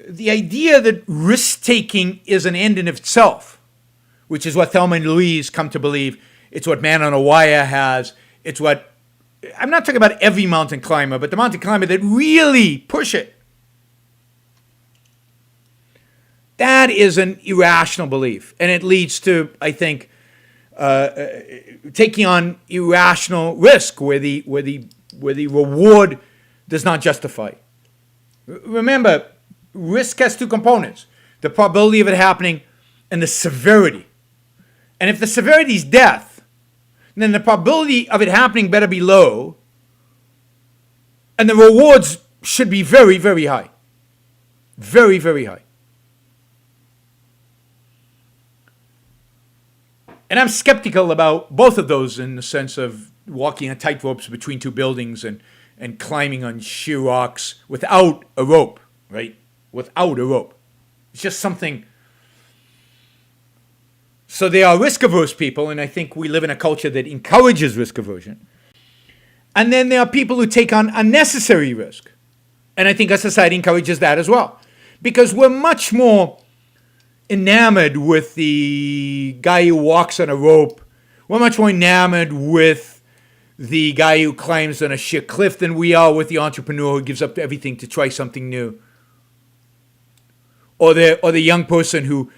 the idea that risk-taking is an end in itself, which is what Thelma and Louise come to believe, it's what Man on a Wire has, it's what, I'm not talking about every mountain climber, but the mountain climber that really push it. That is an irrational belief, and it leads to, I think, taking on irrational risk where the reward does not justify. Remember, risk has two components: the probability of it happening and the severity. And if the severity is death, then the probability of it happening better be low, and the rewards should be very, very high. Very, very high. And I'm skeptical about both of those in the sense of walking on tight ropes between two buildings and climbing on sheer rocks without a rope, right? Without a rope. It's just something. So there are risk-averse people, and I think we live in a culture that encourages risk aversion. And then there are people who take on unnecessary risk. And I think our society encourages that as well. Because we're much more enamored with the guy who walks on a rope. We're much more enamored with the guy who climbs on a sheer cliff than we are with the entrepreneur who gives up everything to try something new. Or the young person who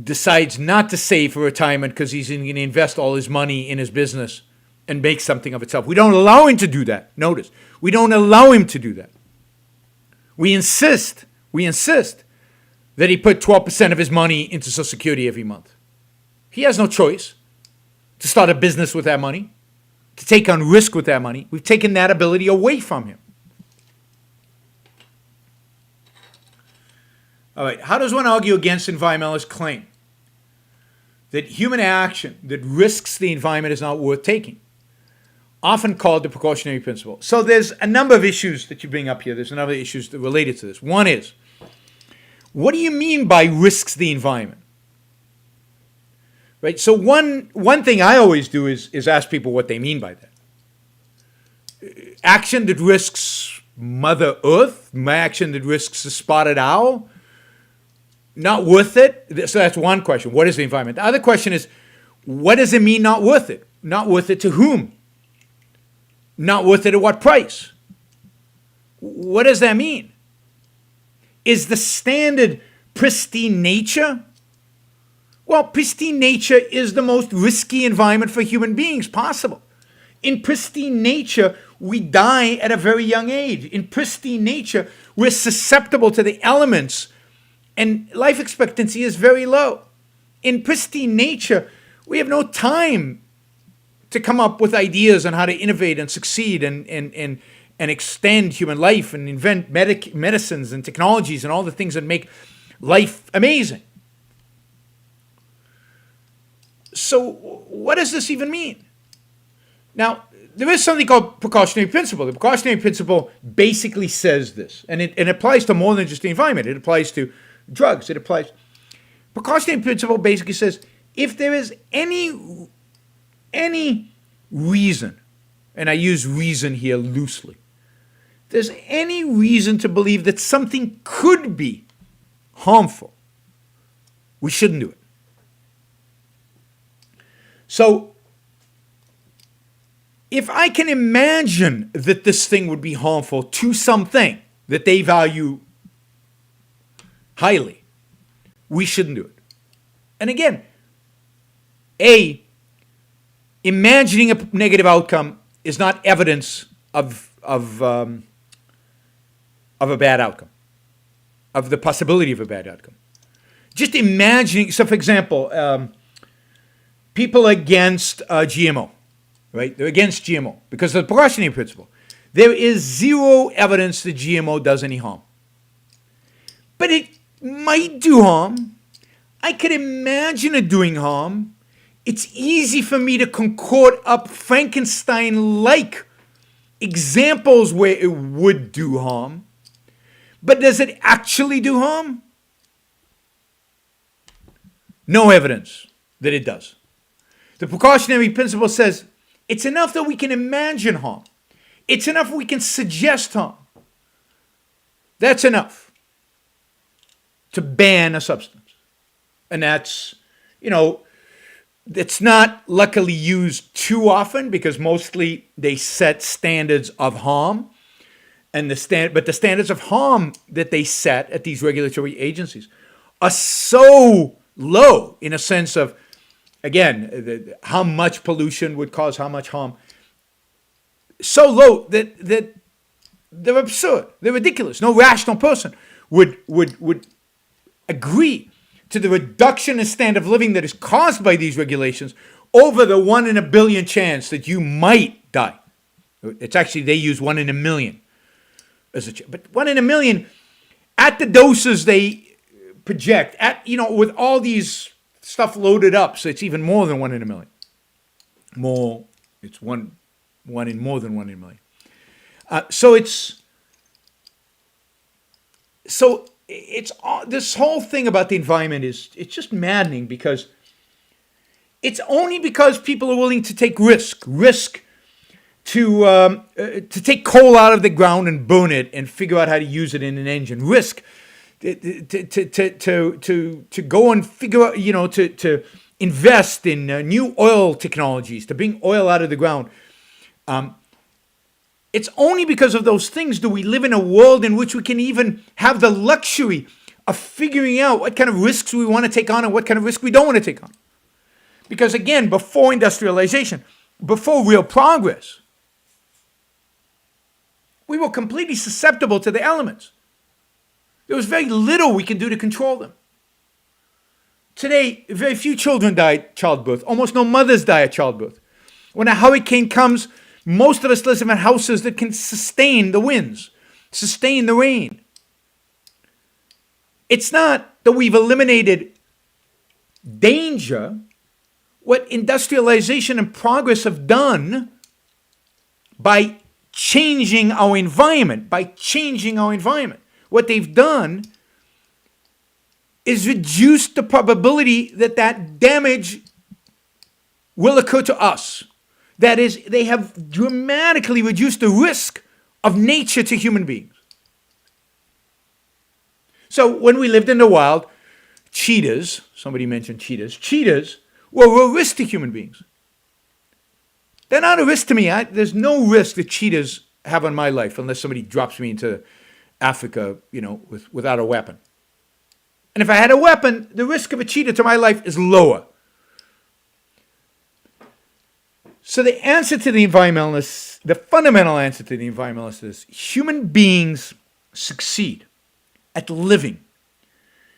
decides not to save for retirement because he's going to invest all his money in his business and make something of itself. We don't allow him to do that. Notice, we don't allow him to do that. We insist that he put 12% of his money into Social Security every month. He has no choice to start a business with that money, to take on risk with that money. We've taken that ability away from him. All right, how does one argue against environmentalist claim that human action that risks the environment is not worth taking? Often called the precautionary principle. So there's a number of issues that you bring up here. There's a number of issues that related to this. One is, what do you mean by risks the environment? Right? So one thing I always do is ask people what they mean by that. Action that risks Mother Earth, action that risks the spotted owl, not worth it. So that's one question. What is the environment? The other question is, what does it mean not worth it? Not worth it to whom? Not worth it at what price? What does that mean? Is the standard pristine nature? Well, pristine nature is the most risky environment for human beings possible. In pristine nature, we die at a very young age. In pristine nature, we're susceptible to the elements, and life expectancy is very low. In pristine nature, we have no time to come up with ideas on how to innovate and succeed and extend human life and invent medicines and technologies and all the things that make life amazing. So what does this even mean? Now, there is something called precautionary principle. The precautionary principle basically says this, and it applies to more than just the environment. It applies to drugs. Precautionary principle basically says, if there is any reason, and I use reason here loosely, if there's any reason to believe that something could be harmful, we shouldn't do it. So, if I can imagine that this thing would be harmful to something that they value highly, we shouldn't do it. And again, imagining a negative outcome is not evidence of a bad outcome, of the possibility of a bad outcome. Just imagining, so for example, people against GMO, right? They're against GMO because of the precautionary principle. There is zero evidence that GMO does any harm. But it might do harm. I could imagine it doing harm. It's easy for me to concord up Frankenstein-like examples where it would do harm. But does it actually do harm? No evidence that it does. The precautionary principle says it's enough that we can imagine harm. It's enough we can suggest harm. That's enough to ban a substance. And that's, it's not luckily used too often because mostly they set standards of harm. But the standards of harm that they set at these regulatory agencies are so low in a sense of, again, how much pollution would cause how much harm. So low that they're absurd. They're ridiculous. No rational person would agree to the reduction in standard of living that is caused by these regulations over the 1 in a billion chance that you might die. It's actually, they use 1 in a million as a chance. But 1 in a million at the doses they project, with all these stuff loaded up, so it's even more than 1 in a million. It's one in more than 1 in a million. It's this whole thing about the environment it's just maddening because it's only because people are willing to take risk to take coal out of the ground and burn it and figure out how to use it in an engine, risk to go and figure out, to invest in new oil technologies, to bring oil out of the ground. It's only because of those things do we live in a world in which we can even have the luxury of figuring out what kind of risks we want to take on and what kind of risk we don't want to take on. Because again, before industrialization, before real progress, we were completely susceptible to the elements. There was very little we could do to control them. Today, very few children die at childbirth. Almost no mothers die at childbirth. When a hurricane comes, most of us live in houses that can sustain the winds, sustain the rain. It's not that we've eliminated danger. What industrialization and progress have done by changing our environment, what they've done is reduce the probability that that damage will occur to us. That is, they have dramatically reduced the risk of nature to human beings. So when we lived in the wild, cheetahs, somebody mentioned cheetahs were a risk to human beings. They're not a risk to me. There's no risk that cheetahs have on my life unless somebody drops me into Africa, without a weapon. And if I had a weapon, the risk of a cheetah to my life is lower. So the answer to the environmentalists, the fundamental answer to the environmentalists is human beings succeed at living.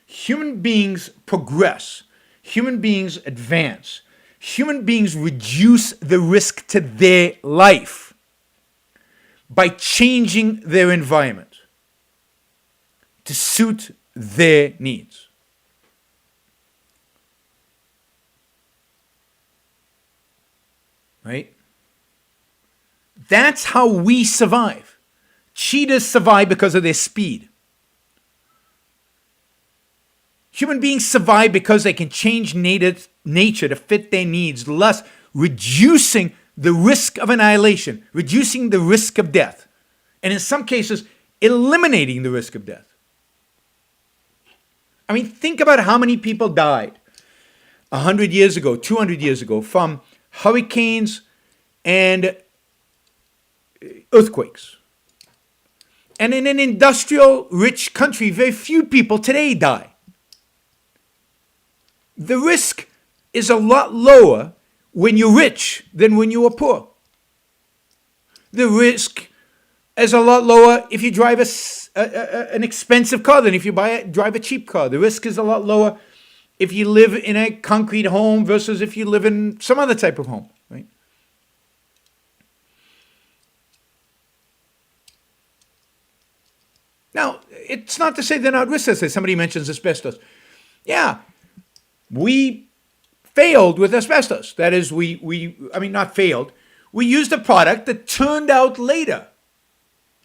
Human beings progress. Human beings advance. Human beings reduce the risk to their life by changing their environment to suit their needs. Right? That's how we survive. Cheetahs survive because of their speed. Human beings survive because they can change nature to fit their needs, thus reducing the risk of annihilation, reducing the risk of death, and in some cases, eliminating the risk of death. I mean, think about how many people died 100 years ago, 200 years ago from hurricanes and earthquakes. And in an industrial-rich country, very few people today die. The risk is a lot lower when you're rich than when you are poor. The risk is a lot lower if you drive an expensive car than if you drive a cheap car. The risk is a lot lower if you live in a concrete home versus if you live in some other type of home, right? Now, it's not to say they're not risks. Somebody mentions asbestos. Yeah, we failed with asbestos. That is, not failed. We used a product that turned out later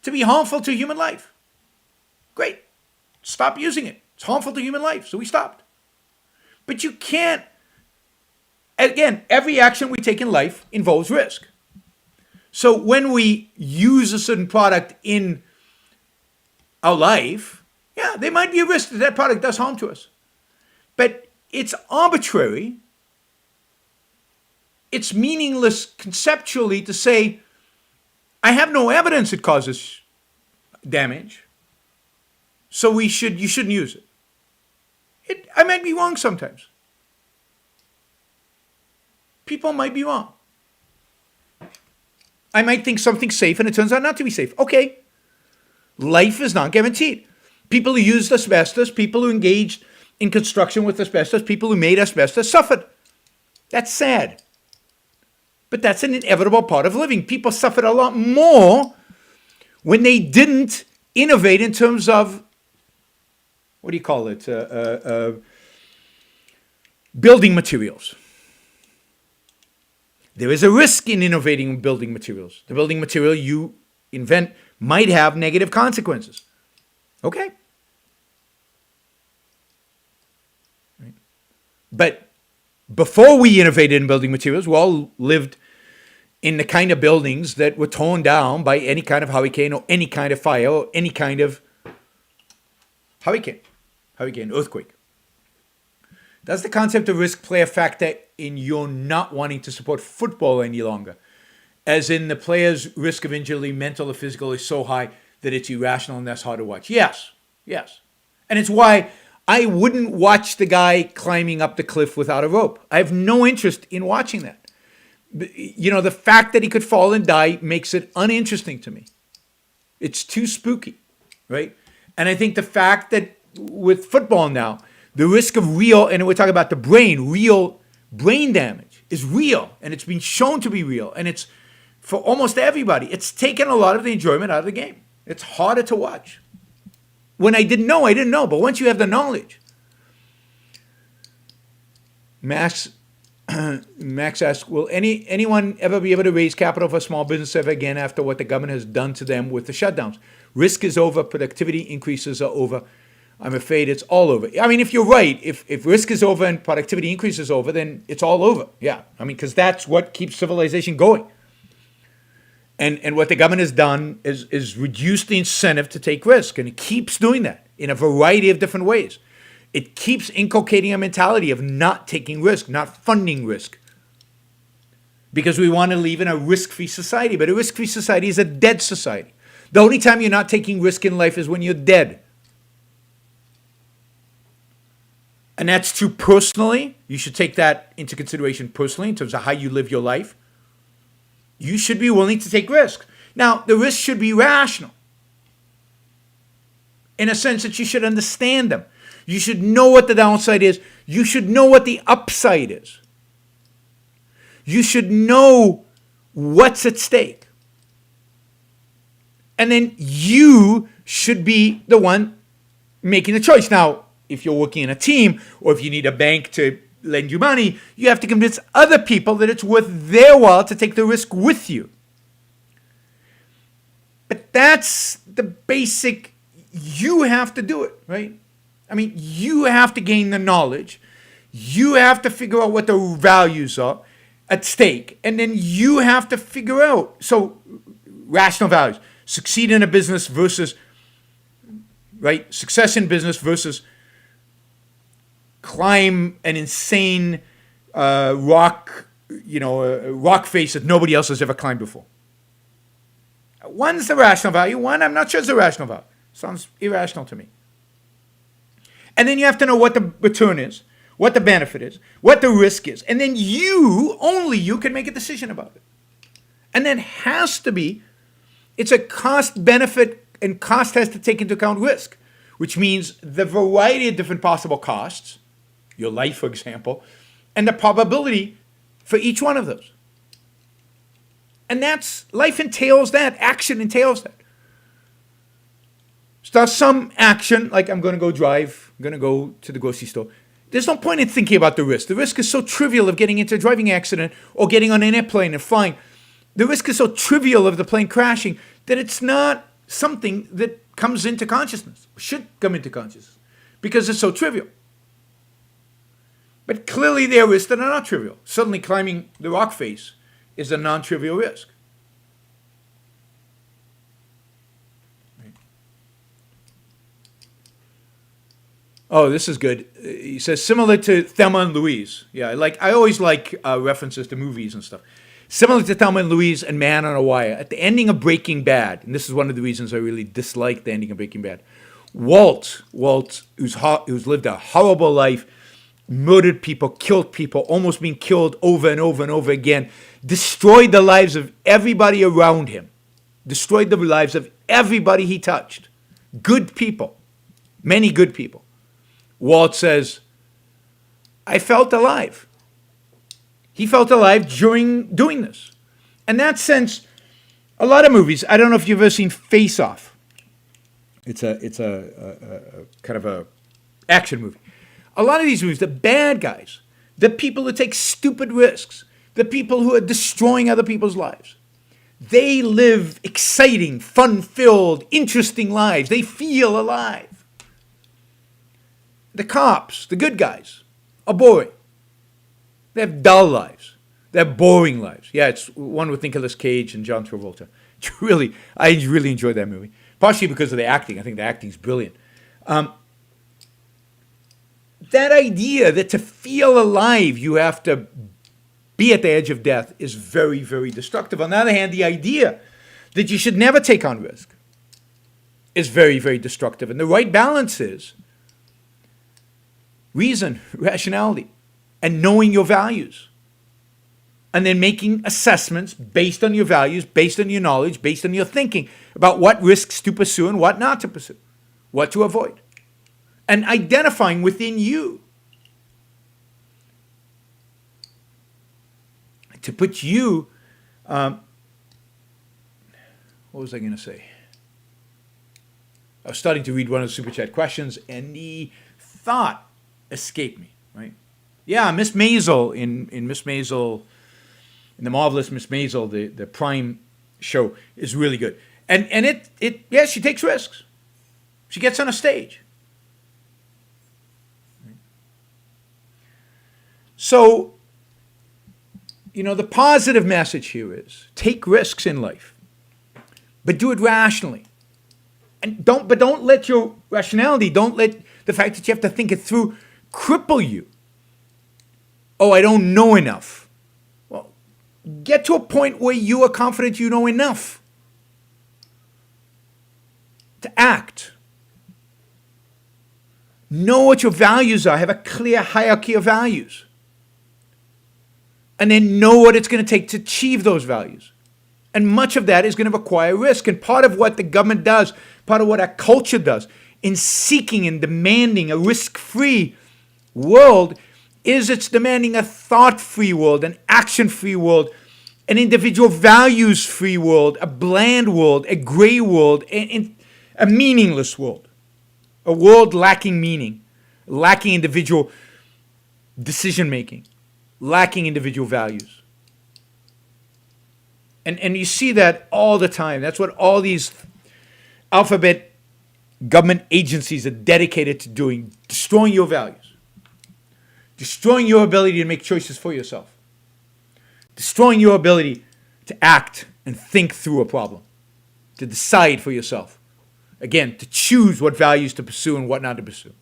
to be harmful to human life. Great. Stop using it. It's harmful to human life, so we stopped. But you can't, again, every action we take in life involves risk. So when we use a certain product in our life, yeah, there might be a risk that that product does harm to us. But it's arbitrary. It's meaningless conceptually to say, I have no evidence it causes damage, so you shouldn't use it. I might be wrong sometimes. People might be wrong. I might think something's safe and it turns out not to be safe. Okay. Life is not guaranteed. People who used asbestos, people who engaged in construction with asbestos, people who made asbestos suffered. That's sad. But that's an inevitable part of living. People suffered a lot more when they didn't innovate in terms of, what do you call it? Building materials. There is a risk in innovating building materials. The building material you invent might have negative consequences. Okay. Right. But before we innovated in building materials, we all lived in the kind of buildings that were torn down by any kind of hurricane or any kind of fire or any kind of hurricane, earthquake. Does the concept of risk play a factor in your not wanting to support football any longer? As in the player's risk of injury, mental or physical, is so high that it's irrational and that's hard to watch. Yes. And it's why I wouldn't watch the guy climbing up the cliff without a rope. I have no interest in watching that. The fact that he could fall and die makes it uninteresting to me. It's too spooky, right? And I think the fact that with football now, the risk of real, and we're talking about the brain, real brain damage is real, and it's been shown to be real, and it's for almost everybody. It's taken a lot of the enjoyment out of the game. It's harder to watch. When I didn't know, but once you have the knowledge. Max asks, will anyone ever be able to raise capital for small business ever again after what the government has done to them with the shutdowns? Risk is over, productivity increases are over. I'm afraid it's all over. I mean, if you're right, if risk is over and productivity increases over, then it's all over. Yeah, I mean, because that's what keeps civilization going. And what the government has done is reduce the incentive to take risk, and it keeps doing that in a variety of different ways. It keeps inculcating a mentality of not taking risk, not funding risk, because we want to live in a risk-free society. But a risk-free society is a dead society. The only time you're not taking risk in life is when you're dead. And that's true personally. You should take that into consideration personally in terms of how you live your life. You should be willing to take risks. Now, the risks should be rational, in a sense that you should understand them. You should know what the downside is. You should know what the upside is. You should know what's at stake. And then you should be the one making the choice. Now, if you're working in a team, or if you need a bank to lend you money, you have to convince other people that it's worth their while to take the risk with you. But that's the basic, you have to do it, right? I mean, you have to gain the knowledge. You have to figure out what the values are at stake. And then you have to figure out, so rational values, succeed in a business versus, right, success in business versus climb an insane rock face that nobody else has ever climbed before. One's the rational value. One, I'm not sure it's a rational value. Sounds irrational to me. And then you have to know what the return is, what the benefit is, what the risk is. And then only you can make a decision about it. And then has to be, it's a cost benefit, and cost has to take into account risk, which means the variety of different possible costs, your life, for example, and the probability for each one of those. And that's, life entails that, action entails that. So some action, like I'm going to go drive, I'm going to go to the grocery store. There's no point in thinking about the risk. The risk is so trivial of getting into a driving accident or getting on an airplane and flying. The risk is so trivial of the plane crashing that it's not something that comes into consciousness, should come into consciousness, because it's so trivial. But clearly there are risks that are not trivial. Suddenly climbing the rock face is a non-trivial risk. Oh, this is good. He says, similar to Thelma and Louise. Yeah, I always like references to movies and stuff. Similar to Thelma and Louise and Man on a Wire. At the ending of Breaking Bad, and this is one of the reasons I really dislike the ending of Breaking Bad, Walt, who's lived a horrible life, murdered people, killed people, almost being killed over and over and over again, destroyed the lives of everybody around him, destroyed the lives of everybody he touched. Good people, many good people. Walt says, I felt alive. He felt alive during doing this. In that sense, a lot of movies, I don't know if you've ever seen Face Off. It's a kind of a action movie. A lot of these movies, the bad guys, the people who take stupid risks, the people who are destroying other people's lives, they live exciting, fun-filled, interesting lives. They feel alive. The cops, the good guys, are boring. They have dull lives. They have boring lives. Yeah, it's one with Nicolas Cage and John Travolta. I really enjoyed that movie, partially because of the acting. I think the acting's brilliant. That idea that to feel alive you have to be at the edge of death is very, very destructive. On the other hand, the idea that you should never take on risk is very, very destructive. And the right balance is reason, rationality, and knowing your values. And then making assessments based on your values, based on your knowledge, based on your thinking about what risks to pursue and what not to pursue. what to avoid, and identifying within you to put you, what was I going to say? I was starting to read one of the Super Chat questions, and the thought escaped me, right? Yeah, Miss Maisel, in Miss Maisel, in The Marvelous Miss Maisel, the Prime show is really good. And yeah, she takes risks. She gets on a stage. So, the positive message here is take risks in life, but do it rationally. And don't let your rationality, don't let the fact that you have to think it through cripple you. Oh, I don't know enough. Well, get to a point where you are confident you know enough to act. Know what your values are. Have a clear hierarchy of values. And then know what it's going to take to achieve those values. And much of that is going to require risk. And part of what the government does, part of what our culture does in seeking and demanding a risk-free world is it's demanding a thought-free world, an action-free world, an individual values-free world, a bland world, a gray world, a meaningless world, a world lacking meaning, lacking individual decision-making, lacking individual values. And you see that all the time. That's what all these alphabet government agencies are dedicated to doing, destroying your values, destroying your ability to make choices for yourself, destroying your ability to act and think through a problem, to decide for yourself. Again, to choose what values to pursue and what not to pursue.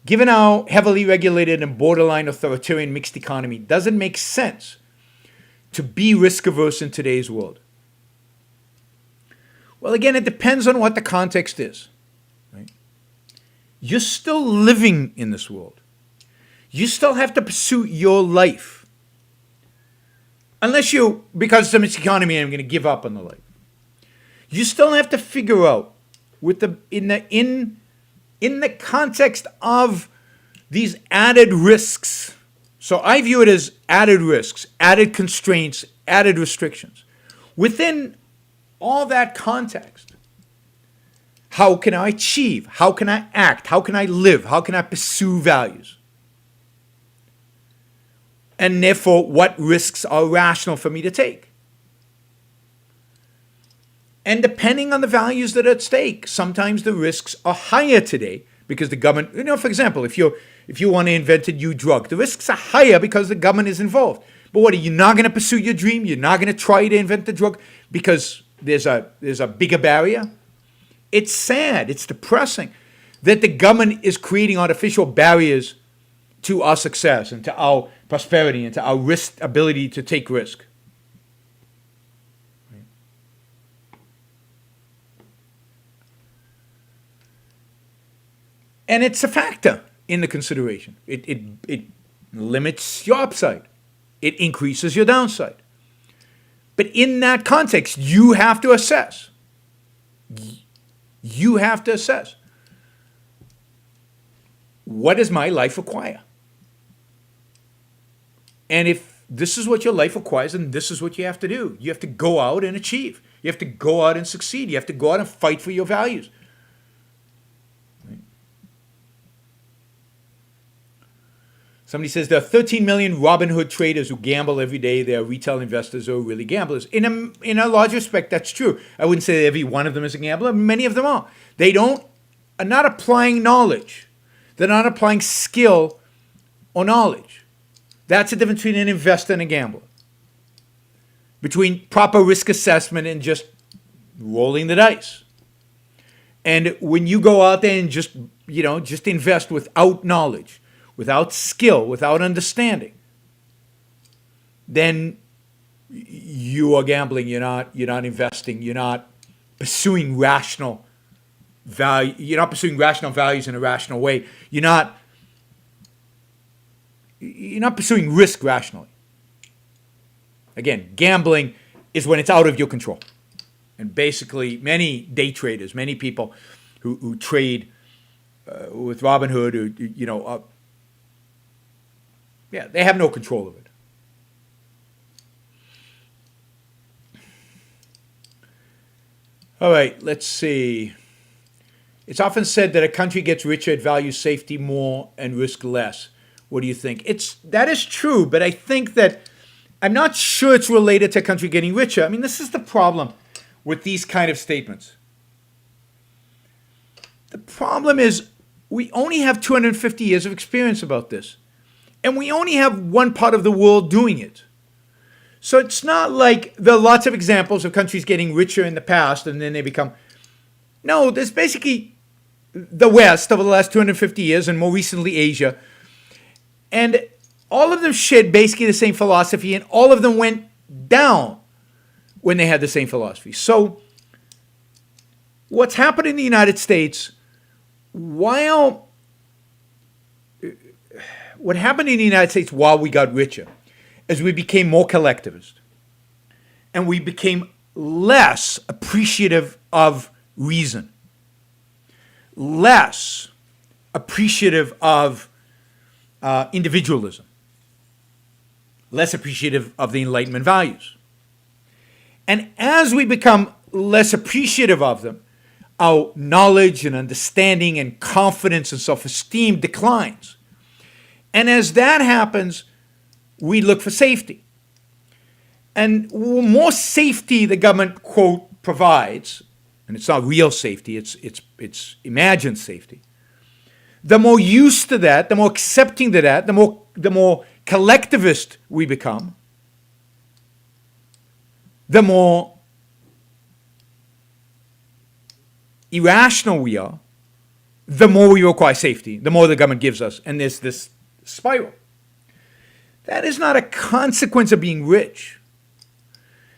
Given our heavily regulated and borderline authoritarian mixed economy, does it make sense to be risk-averse in today's world? Well, again, it depends on what the context is. Right? You're still living in this world. You still have to pursue your life. Unless you, because it's a mixed economy, I'm going to give up on the life. You still have to figure out, in the context of these added risks. So I view it as added risks, added constraints, added restrictions. Within all that context, how can I achieve? How can I act? How can I live? How can I pursue values? And therefore, what risks are rational for me to take? And depending on the values that are at stake, sometimes the risks are higher today because the government, for example, if you want to invent a new drug, the risks are higher because the government is involved. But what, are you not going to pursue your dream? You're not going to try to invent the drug because there's a bigger barrier? It's sad, it's depressing that the government is creating artificial barriers to our success and to our prosperity and to our ability to take risk. And it's a factor in the consideration. It limits your upside. It increases your downside. But in that context, you have to assess. You have to assess. What does my life require? And if this is what your life requires, then this is what you have to do. You have to go out and achieve. You have to go out and succeed. You have to go out and fight for your values. Somebody says there are 13 million Robinhood traders who gamble every day. They are retail investors who are really gamblers. In a large respect, that's true. I wouldn't say every one of them is a gambler. Many of them are. They are not applying knowledge. They're not applying skill or knowledge. That's the difference between an investor and a gambler. Between proper risk assessment and just rolling the dice. And when you go out there and just invest without knowledge, without skill, without understanding, then you are gambling. You're not investing. You're not pursuing rational value. You're not pursuing rational values in a rational way. You're not pursuing risk rationally. Again, gambling is when it's out of your control. And basically, many day traders, many people who trade with Robinhood, they have no control of it. All right, let's see. It's often said that a country gets richer, it values safety more and risk less. What do you think? That is true, but I think that I'm not sure it's related to a country getting richer. I mean, this is the problem with these kind of statements. The problem is we only have 250 years of experience about this, and we only have one part of the world doing it. So it's not like there are lots of examples of countries getting richer in the past and then they become... No, there's basically the West over the last 250 years and more recently Asia. And all of them shared basically the same philosophy and all of them went down when they had the same philosophy. So what's happened in the United States, what happened in the United States while we got richer is we became more collectivist and we became less appreciative of reason, less appreciative of individualism, less appreciative of the Enlightenment values. And as we become less appreciative of them, our knowledge and understanding and confidence and self-esteem declines. And as that happens, we look for safety. And more safety the government, quote, provides, and it's not real safety, it's imagined safety, the more used to that, the more accepting to that, the more collectivist we become, the more irrational we are, the more we require safety, the more the government gives us. And there's this spiral. That is not a consequence of being rich.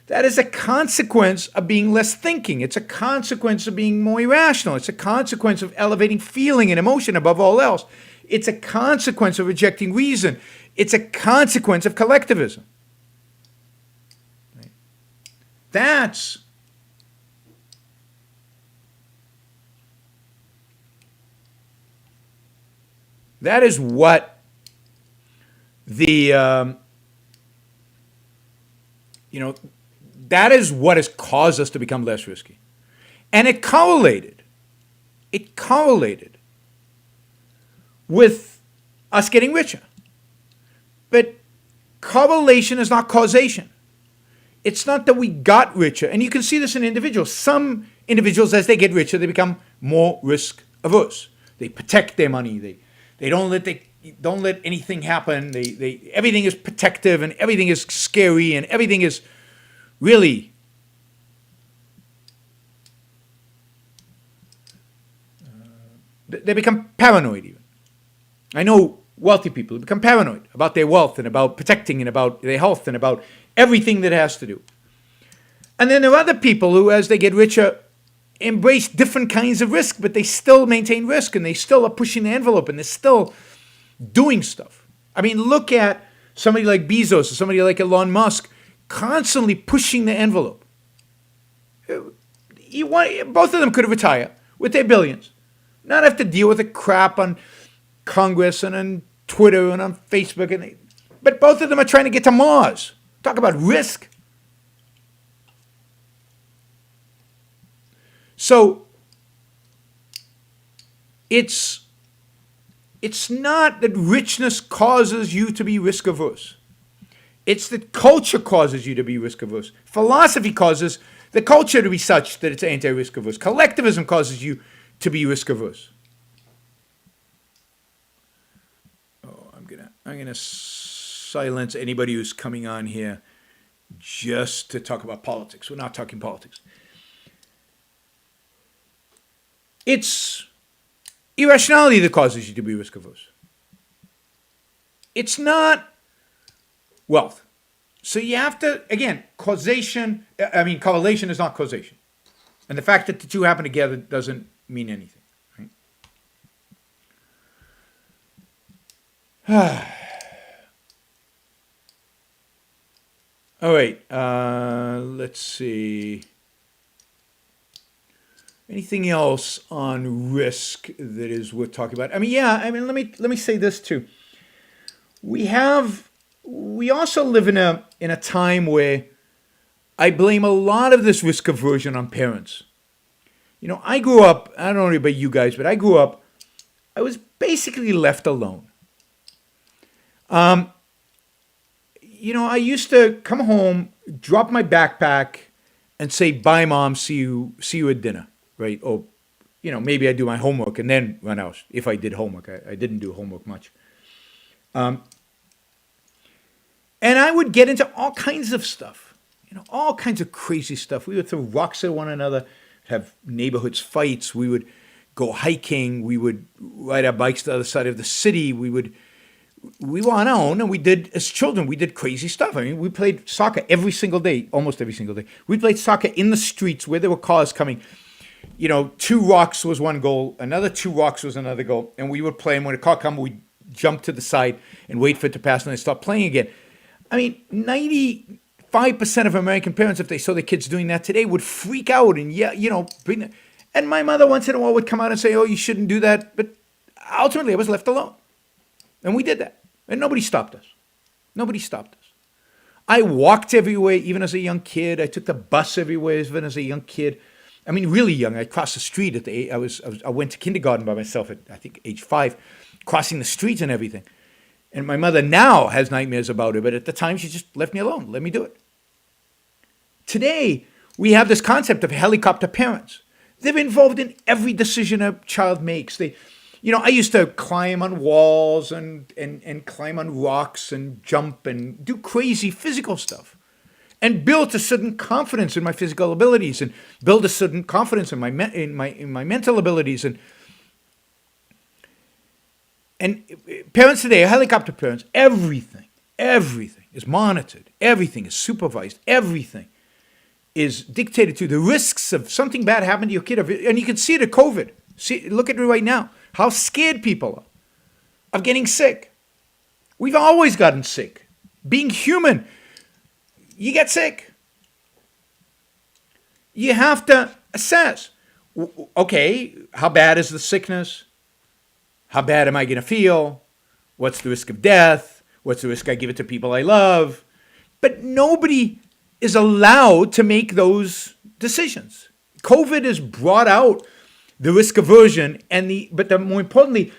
That is a consequence of being less thinking. It's a consequence of being more irrational. It's a consequence of elevating feeling and emotion above all else. It's a consequence of rejecting reason. It's a consequence of collectivism. Right? That is what that is what has caused us to become less risky. And it correlated with us getting richer. But correlation is not causation. It's not that we got richer. And you can see this in individuals. Some individuals, as they get richer, they become more risk averse. They protect their money. They don't let anything happen. Everything is protective and everything is scary and everything is really they become paranoid even. I know wealthy people who become paranoid about their wealth and about protecting and about their health and about everything that has to do. And then there are other people who, as they get richer, embrace different kinds of risk, but they still maintain risk and they still are pushing the envelope and they're still doing stuff. I mean, look at somebody like Bezos or somebody like Elon Musk constantly pushing the envelope. Both of them could retire with their billions, not have to deal with the crap on Congress and on Twitter and on Facebook. But both of them are trying to get to Mars. Talk about risk. So it's not that richness causes you to be risk averse. It's that culture causes you to be risk averse. Philosophy causes the culture to be such that it's anti-risk averse. Collectivism causes you to be risk averse. Oh, I'm gonna silence anybody who's coming on here just to talk about politics. We're not talking politics. It's irrationality that causes you to be risk averse. It's not wealth. So you have to, again, correlation is not causation. And the fact that the two happen together doesn't mean anything. Right? All right. Let's see. Anything else on risk that is worth talking about? I mean, yeah. I mean, let me say this too. We also live in a time where I blame a lot of this risk aversion on parents. I grew up. I don't know about you guys, but I grew up. I was basically left alone. I used to come home, drop my backpack, and say, "Bye, mom. See you at dinner." Right? Or, maybe I do my homework and then run out. If I did homework, I didn't do homework much. And I would get into all kinds of stuff, all kinds of crazy stuff. We would throw rocks at one another, have neighborhoods fights. We would go hiking. We would ride our bikes to the other side of the city. We were on our own, and as children, we did crazy stuff. I mean, we played soccer every single day, almost every single day. We played soccer in the streets where there were cars coming. 2 rocks was one goal, another 2 rocks was another goal, and we would play. And when a car come, we'd jump to the side and wait for it to pass, and then start playing again. I mean, 95% of American parents, if they saw their kids doing that today, would freak out and bring them. And my mother once in a while would come out and say, "Oh, you shouldn't do that." But ultimately, I was left alone. And we did that. And nobody stopped us. Nobody stopped us. I walked everywhere, even as a young kid. I took the bus everywhere, even as a young kid. I mean, really young. I crossed the street I went to kindergarten by myself at, I think, age 5, crossing the streets and everything. And my mother now has nightmares about it, but at the time she just left me alone, let me do it. Today, we have this concept of helicopter parents. They're involved in every decision a child makes. I used to climb on walls and climb on rocks and jump and do crazy physical stuff and build a certain confidence in my physical abilities and build a certain confidence in my mental abilities. And parents today are helicopter parents. Everything is monitored. Everything is supervised. Everything is dictated to. The risks of something bad happening to your kid. And you can see it at COVID. Look at it right now. How scared people are of getting sick. We've always gotten sick. Being human, you get sick. You have to assess. Okay, how bad is the sickness? How bad am I going to feel? What's the risk of death? What's the risk I give it to people I love? But nobody is allowed to make those decisions. COVID has brought out the risk aversion but more importantly,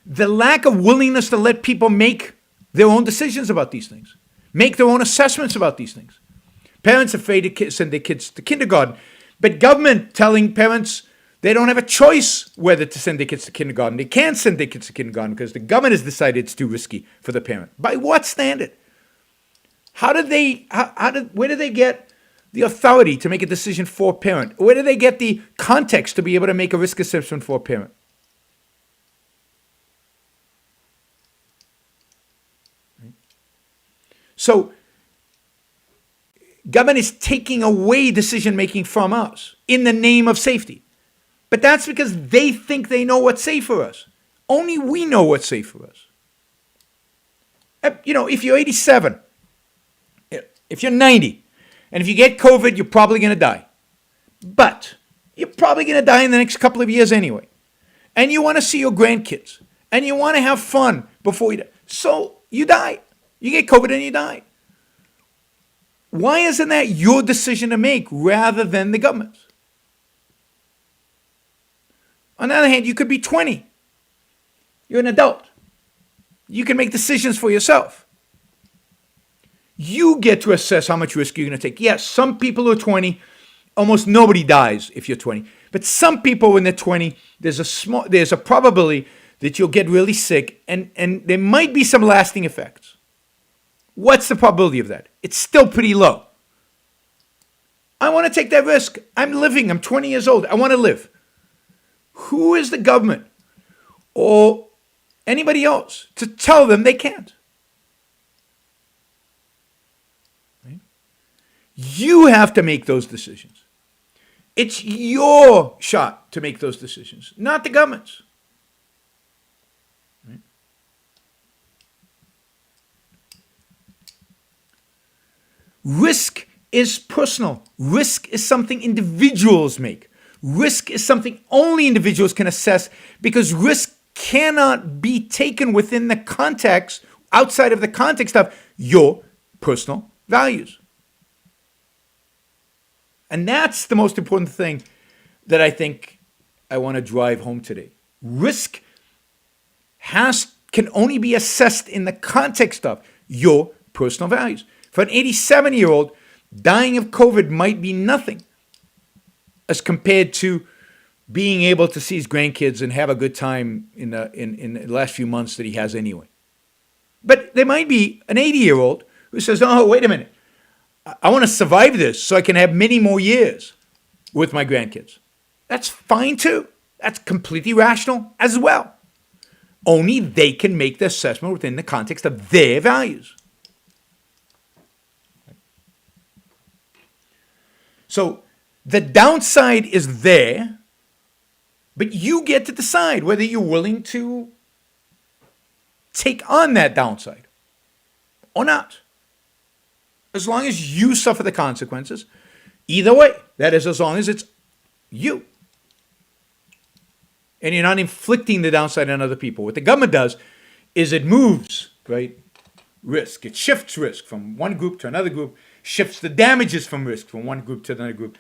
the lack of willingness to let people make their own decisions about these things, make their own assessments about these things. Parents are afraid to send their kids to kindergarten, but government telling parents they don't have a choice whether to send their kids to kindergarten. They can't send their kids to kindergarten because the government has decided it's too risky for the parent. By what standard? Where do they get the authority to make a decision for a parent? Where do they get the context to be able to make a risk assessment for a parent? So, government is taking away decision making from us in the name of safety. But that's because they think they know what's safe for us. Only we know what's safe for us. If you're 87, if you're 90, and if you get COVID, you're probably going to die. But you're probably going to die in the next couple of years anyway. And you want to see your grandkids. And you want to have fun before you die. So you die. You get COVID and you die. Why isn't that your decision to make rather than the government's? On the other hand, you could be 20. You're an adult. You can make decisions for yourself. You get to assess how much risk you're going to take. Yes, some people who are 20, almost nobody dies if you're 20. But some people when they're 20, there's a probability that you'll get really sick and there might be some lasting effects. What's the probability of that? It's still pretty low. I want to take that risk. I'm 20 years old. I want to live. Who is the government or anybody else to tell them they can't? Right? You have to make those decisions. It's your shot to make those decisions, not the government's. Right? Risk is personal. Risk is something individuals make. Risk is something only individuals can assess because risk cannot be taken within the context, outside of the context of your personal values. And that's the most important thing that I think I want to drive home today. Risk can only be assessed in the context of your personal values. For an 87-year-old, dying of COVID might be nothing as compared to being able to see his grandkids and have a good time in the last few months that he has anyway. But there might be an 80-year-old who says, oh, wait a minute. I want to survive this so I can have many more years with my grandkids. That's fine too. That's completely rational as well. Only they can make the assessment within the context of their values. So the downside is there, but you get to decide whether you're willing to take on that downside or not. As long as you suffer the consequences, either way, that is, as long as it's you. And you're not inflicting the downside on other people. What the government does is it moves, right, risk. It shifts risk from one group to another group, shifts the damages from risk from one group to another group,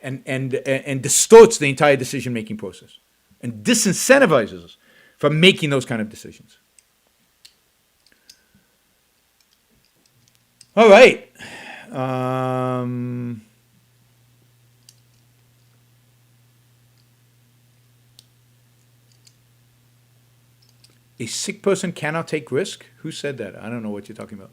and distorts the entire decision-making process and disincentivizes us from making those kind of decisions. All right. A sick person cannot take risk? Who said that? I don't know what you're talking about.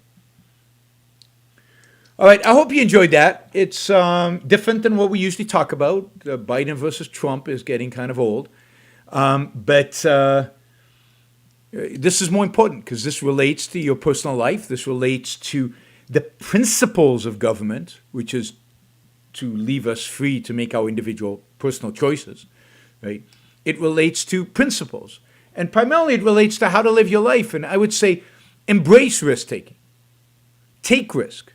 All right, I hope you enjoyed that. It's different than what we usually talk about. Biden versus Trump is getting kind of old. But this is more important because this relates to your personal life. This relates to the principles of government, which is to leave us free to make our individual personal choices, right? It relates to principles. And primarily it relates to how to live your life. And I would say embrace risk-taking. Take risk.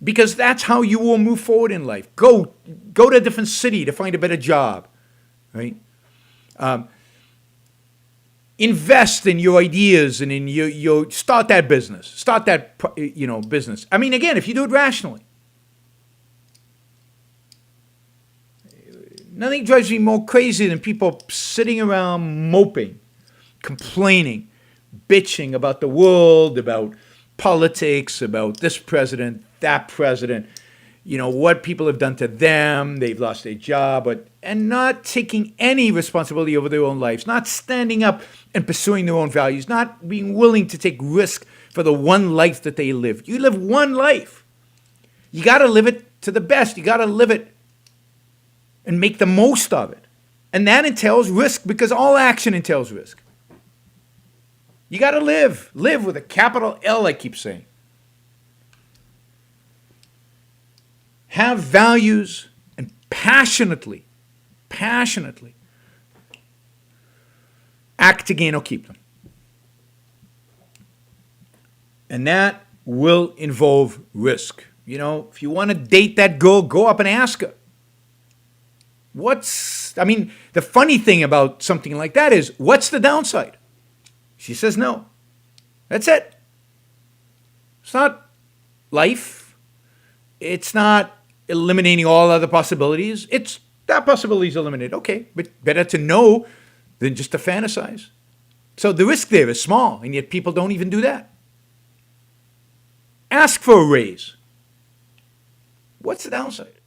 Because that's how you will move forward in life. Go to a different city to find a better job, right? Invest in your ideas and in your start that business. Start that business. I mean, again, if you do it rationally. Nothing drives me more crazy than people sitting around moping, complaining, bitching about the world, about politics, about this president, that president, what people have done to them, they've lost their job, and not taking any responsibility over their own lives, not standing up and pursuing their own values, not being willing to take risk for the one life that they live. You live one life. You got to live it to the best. You got to live it and make the most of it. And that entails risk because all action entails risk. You got to live with a capital L, I keep saying. Have values and passionately act to gain or keep them. And that will involve risk. If you want to date that girl, go up and ask her. The funny thing about something like that is, what's the downside? She says no. That's it. It's not life. It's not eliminating all other possibilities. It's that possibility is eliminated. Okay, but better to know than just to fantasize. So the risk there is small, and yet people don't even do that. Ask for a raise. What's the downside?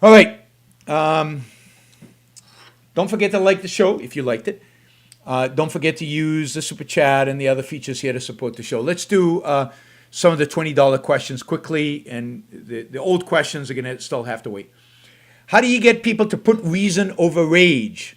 All right. Don't forget to like the show if you liked it. Don't forget to use the super chat and the other features here to support the show. Let's do some of the $20 questions quickly, and the old questions are going to still have to wait. How do you get people to put reason over rage?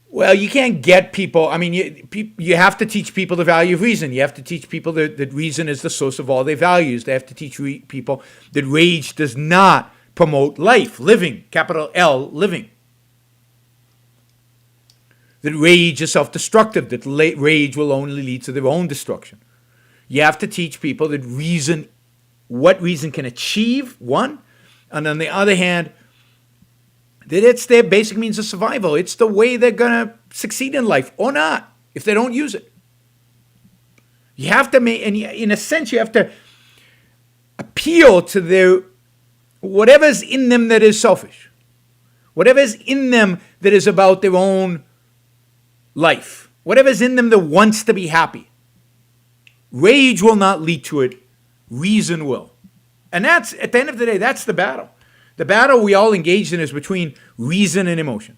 Well, you can't get people. You have to teach people the value of reason. You have to teach people that reason is the source of all their values. They have to teach people that rage does not promote life, living, capital L, living. that rage is self-destructive, that rage will only lead to their own destruction. You have to teach people that what reason can achieve, one, and on the other hand, that it's their basic means of survival. It's the way they're going to succeed in life or not if they don't use it. You have to make, and in a sense, you have to appeal to their whatever's in them that is selfish, whatever's in them that is about their own life, whatever's in them that wants to be happy. Rage will not lead to it. Reason will. And that's, at the end of the day, that's the battle. The battle we all engaged in is between reason and emotion.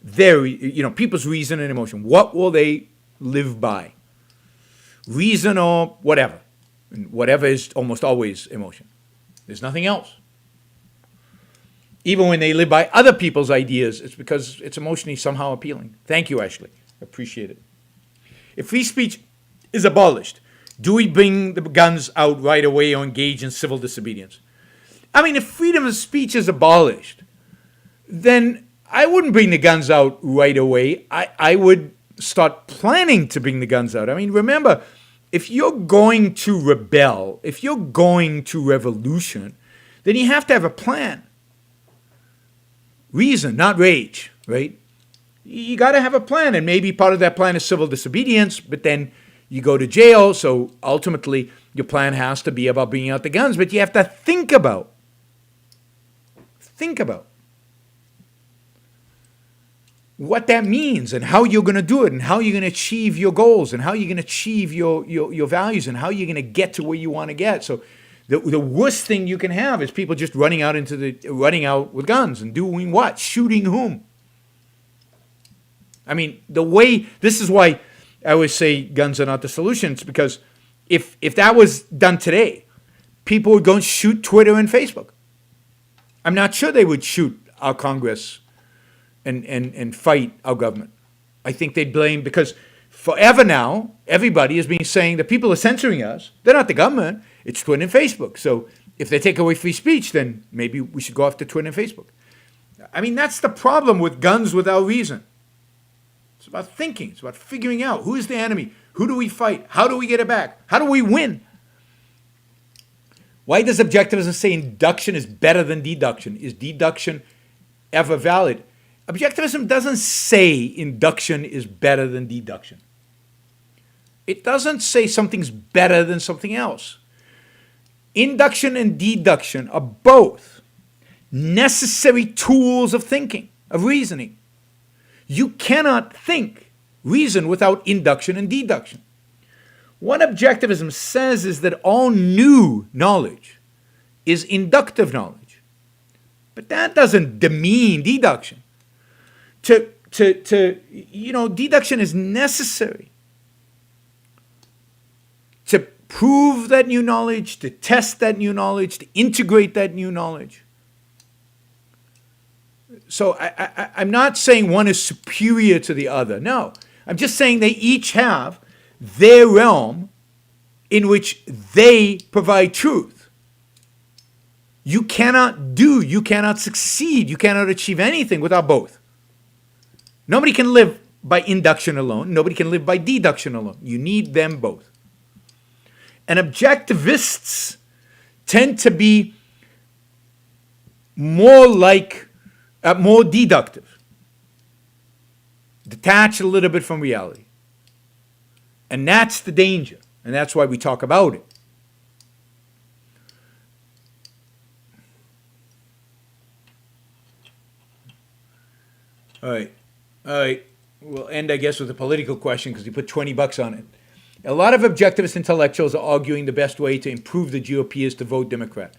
People's reason and emotion. What will they live by? Reason or whatever. And whatever is almost always emotion. There's nothing else. Even when they live by other people's ideas, it's because it's emotionally somehow appealing. Thank you, Ashley. Appreciate it. If free speech is abolished, do we bring the guns out right away or engage in civil disobedience? I mean, if freedom of speech is abolished, then I wouldn't bring the guns out right away. I would start planning to bring the guns out. I mean, remember, if you're going to rebel, if you're going to revolution, then you have to have a plan. Reason, not rage, right? You got to have a plan, and maybe part of that plan is civil disobedience, but then you go to jail, so ultimately your plan has to be about bringing out the guns, but you have to think about what that means and how you're going to do it and how you're going to achieve your goals and how you're going to achieve your values and how you're going to get to where you want to get. So the worst thing you can have is people just running out with guns and doing what? Shooting whom? I mean, this is why I always say guns are not the solution. It's because if that was done today, people would go and shoot Twitter and Facebook. I'm not sure they would shoot our Congress and fight our government. I think they'd blame, because forever now, everybody has been saying that people are censoring us. They're not the government. It's Twitter and Facebook. So if they take away free speech, then maybe we should go after Twitter and Facebook. I mean, that's the problem with guns without reason. It's about thinking. It's about figuring out who is the enemy, who do we fight, how do we get it back, how do we win? Why does objectivism say induction is better than deduction? Is deduction ever valid? Objectivism doesn't say induction is better than deduction. It doesn't say something's better than something else. Induction and deduction are both necessary tools of thinking, of reasoning. You cannot reason without induction and deduction. What objectivism says is that all new knowledge is inductive knowledge. But that doesn't demean deduction. Deduction is necessary to prove that new knowledge, to test that new knowledge, to integrate that new knowledge. So I'm not saying one is superior to the other. No, I'm just saying they each have their realm in which they provide truth. You cannot succeed, you cannot achieve anything without both. Nobody can live by induction alone. Nobody can live by deduction alone. You need them both. And objectivists tend to be more deductive, detached a little bit from reality. And that's the danger. And that's why we talk about it. All right. We'll end, I guess, with a political question because you put $20 on it. A lot of objectivist intellectuals are arguing the best way to improve the GOP is to vote Democrat.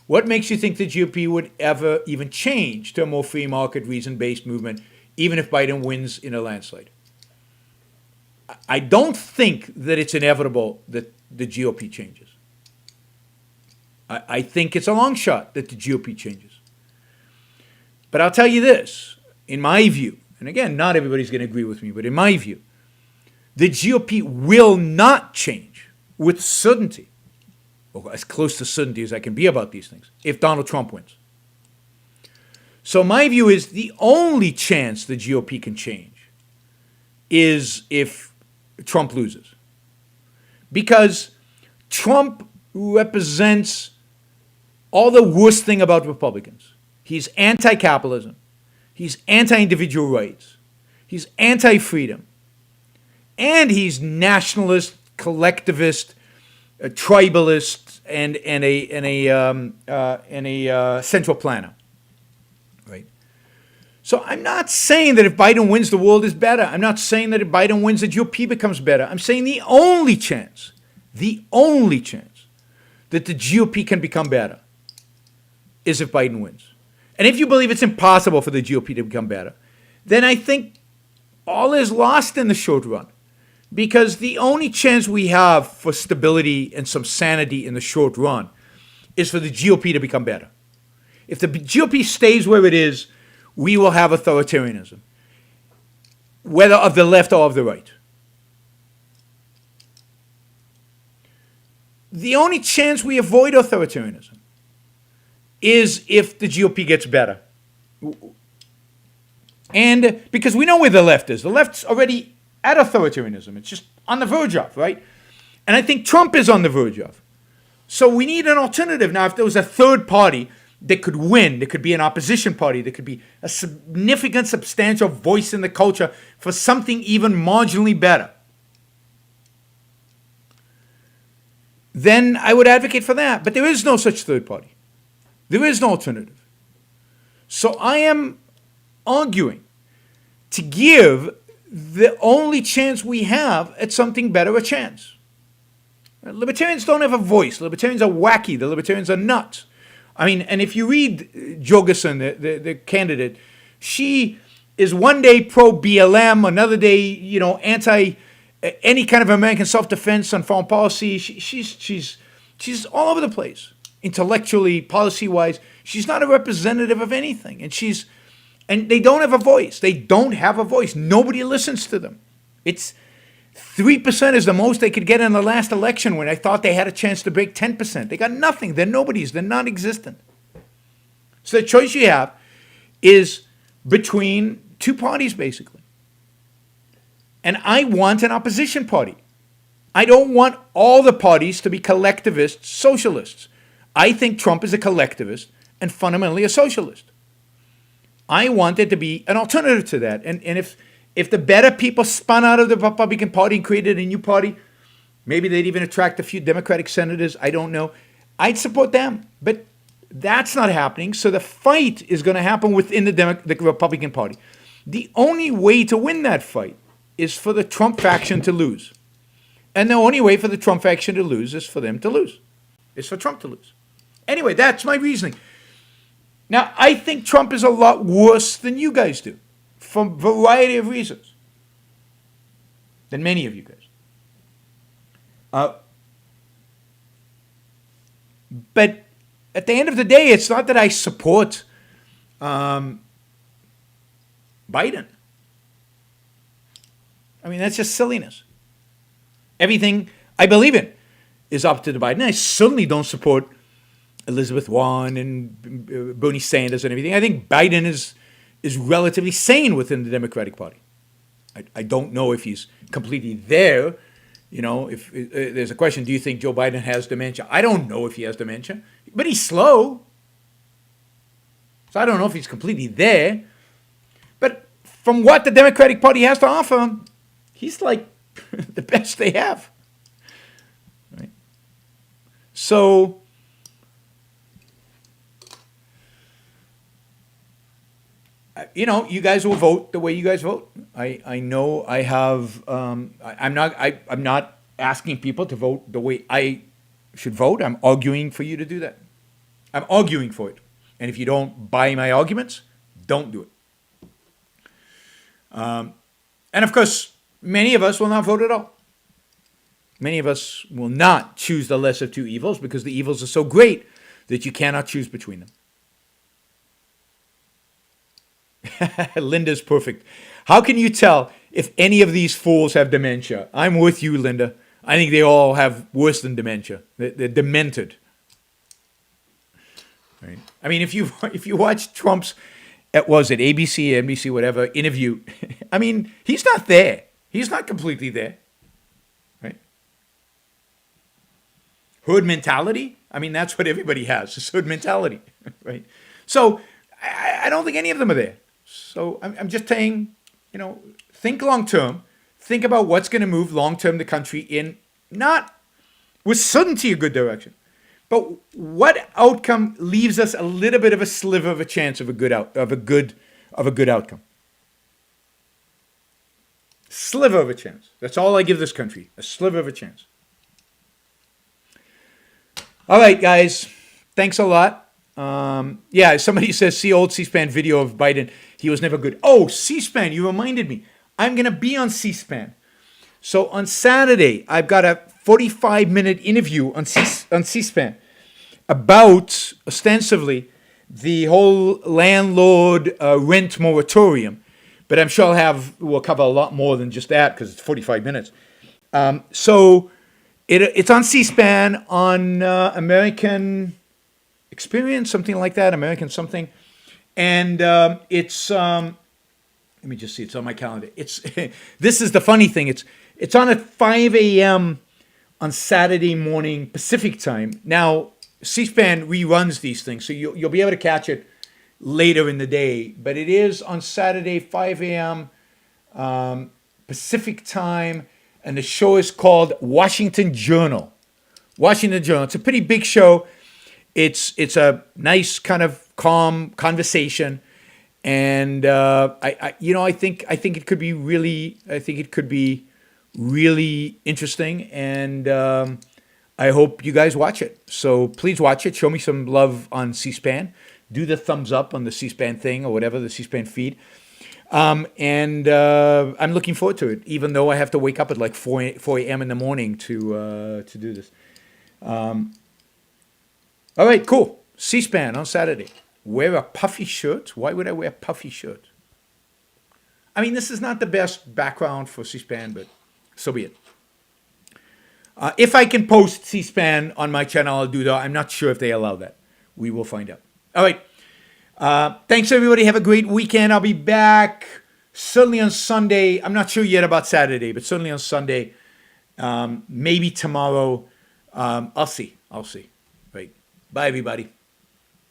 What makes you think the GOP would ever even change to a more free market, reason-based movement, even if Biden wins in a landslide? I don't think that it's inevitable that the GOP changes. I think it's a long shot that the GOP changes. But I'll tell you this, in my view, and again, not everybody's going to agree with me, but in my view, the GOP will not change with certainty, or as close to certainty as I can be about these things, if Donald Trump wins. So my view is the only chance the GOP can change is if Trump loses. Because Trump represents all the worst thing about Republicans. He's anti-capitalism. He's anti-individual rights. He's anti-freedom. And he's nationalist, collectivist, a tribalist, and a central planner. Right? So I'm not saying that if Biden wins, the world is better. I'm not saying that if Biden wins, the GOP becomes better. I'm saying the only chance that the GOP can become better is if Biden wins. And if you believe it's impossible for the GOP to become better, then I think all is lost in the short run. Because the only chance we have for stability and some sanity in the short run is for the GOP to become better. If the GOP stays where it is, we will have authoritarianism, whether of the left or of the right. The only chance we avoid authoritarianism is if the GOP gets better. And because we know where the left is. The left's already at authoritarianism. It's just on the verge of, right? And I think Trump is on the verge of. So we need an alternative. Now, if there was a third party that could win, there could be an opposition party, there could be a significant, substantial voice in the culture for something even marginally better, then I would advocate for that. But there is no such third party. There is no alternative. So I am arguing to give the only chance we have at something better a chance. Libertarians don't have a voice. Libertarians are wacky. The libertarians are nuts. I mean, and if you read Jorgensen, the candidate, she is one day pro-BLM, another day, anti any kind of American self-defense on foreign policy. She's all over the place, intellectually, policy-wise. She's not a representative of anything, and they don't have a voice. They don't have a voice. Nobody listens to them. It's 3% is the most they could get in the last election when I thought they had a chance to break 10%. They got nothing. They're nobodies. They're non-existent. So the choice you have is between two parties, basically. And I want an opposition party. I don't want all the parties to be collectivist socialists. I think Trump is a collectivist and fundamentally a socialist. I want there to be an alternative to that. And if the better people spun out of the Republican Party and created a new party, maybe they'd even attract a few Democratic senators. I don't know. I'd support them. But that's not happening. So the fight is going to happen within the Republican Party. The only way to win that fight is for the Trump faction to lose. And the only way for the Trump faction to lose is for them to lose. It's for Trump to lose. Anyway, that's my reasoning. Now, I think Trump is a lot worse than you guys do, for a variety of reasons, than many of you guys. But at the end of the day, it's not that I support Biden. I mean, that's just silliness. Everything I believe in is up to the Biden. I certainly don't support Elizabeth Warren and Bernie Sanders and everything. I think Biden is relatively sane within the Democratic Party. I don't know if he's completely there. If there's a question, do you think Joe Biden has dementia? I don't know if he has dementia, but he's slow. So I don't know if he's completely there. But from what the Democratic Party has to offer, he's like the best they have. Right? So you guys will vote the way you guys vote. I know I have. I'm not asking people to vote the way I should vote. I'm arguing for you to do that. I'm arguing for it. And if you don't buy my arguments, don't do it. And of course, many of us will not vote at all. Many of us will not choose the lesser of two evils because the evils are so great that you cannot choose between them. Linda's perfect. How can you tell if any of these fools have dementia? I'm with you, Linda. I think they all have worse than dementia. They're demented. Right? I mean, if you watch Trump's at was it ABC, NBC, whatever interview. I mean, he's not there. He's not completely there, right? Hood mentality. I mean, that's what everybody has. It's hood mentality, right? So I don't think any of them are there. So I'm just saying, think long term. Think about what's going to move long term the country in not with certainty a good direction, but what outcome leaves us a little bit of a sliver of a chance of a good outcome. Sliver of a chance. That's all I give this country. A sliver of a chance. All right, guys. Thanks a lot. Yeah, somebody says, see old C-SPAN video of Biden. He was never good. Oh, C-SPAN, you reminded me. I'm going to be on C-SPAN. So on Saturday, I've got a 45-minute interview on C-SPAN about, ostensibly, the whole landlord rent moratorium. But I'm sure we'll cover a lot more than just that because it's 45 minutes. So it's on C-SPAN, on American Experience, something like that, American something. And it's, let me just see, it's on my calendar. This is the funny thing. It's on at 5 a.m. on Saturday morning Pacific time. Now, C-SPAN reruns these things, so you'll be able to catch it later in the day. But it is on Saturday, 5 a.m. Pacific time, and the show is called Washington Journal. Washington Journal. It's a pretty big show. It's a nice kind of calm conversation, and I think it could be really interesting, and I hope you guys watch it. So please watch it. Show me some love on C-SPAN. Do the thumbs up on the C-SPAN thing or whatever, the C-SPAN feed. And I'm looking forward to it, even though I have to wake up at like 4 a.m. in the morning to do this. All right, cool. C-SPAN on Saturday. Wear a puffy shirt? Why would I wear a puffy shirt? I mean, this is not the best background for C-SPAN, but so be it. If I can post C-SPAN on my channel, I'll do that. I'm not sure if they allow that. We will find out. All right. Thanks, everybody. Have a great weekend. I'll be back certainly on Sunday. I'm not sure yet about Saturday, but certainly on Sunday. Maybe tomorrow. I'll see. Right. Bye, everybody.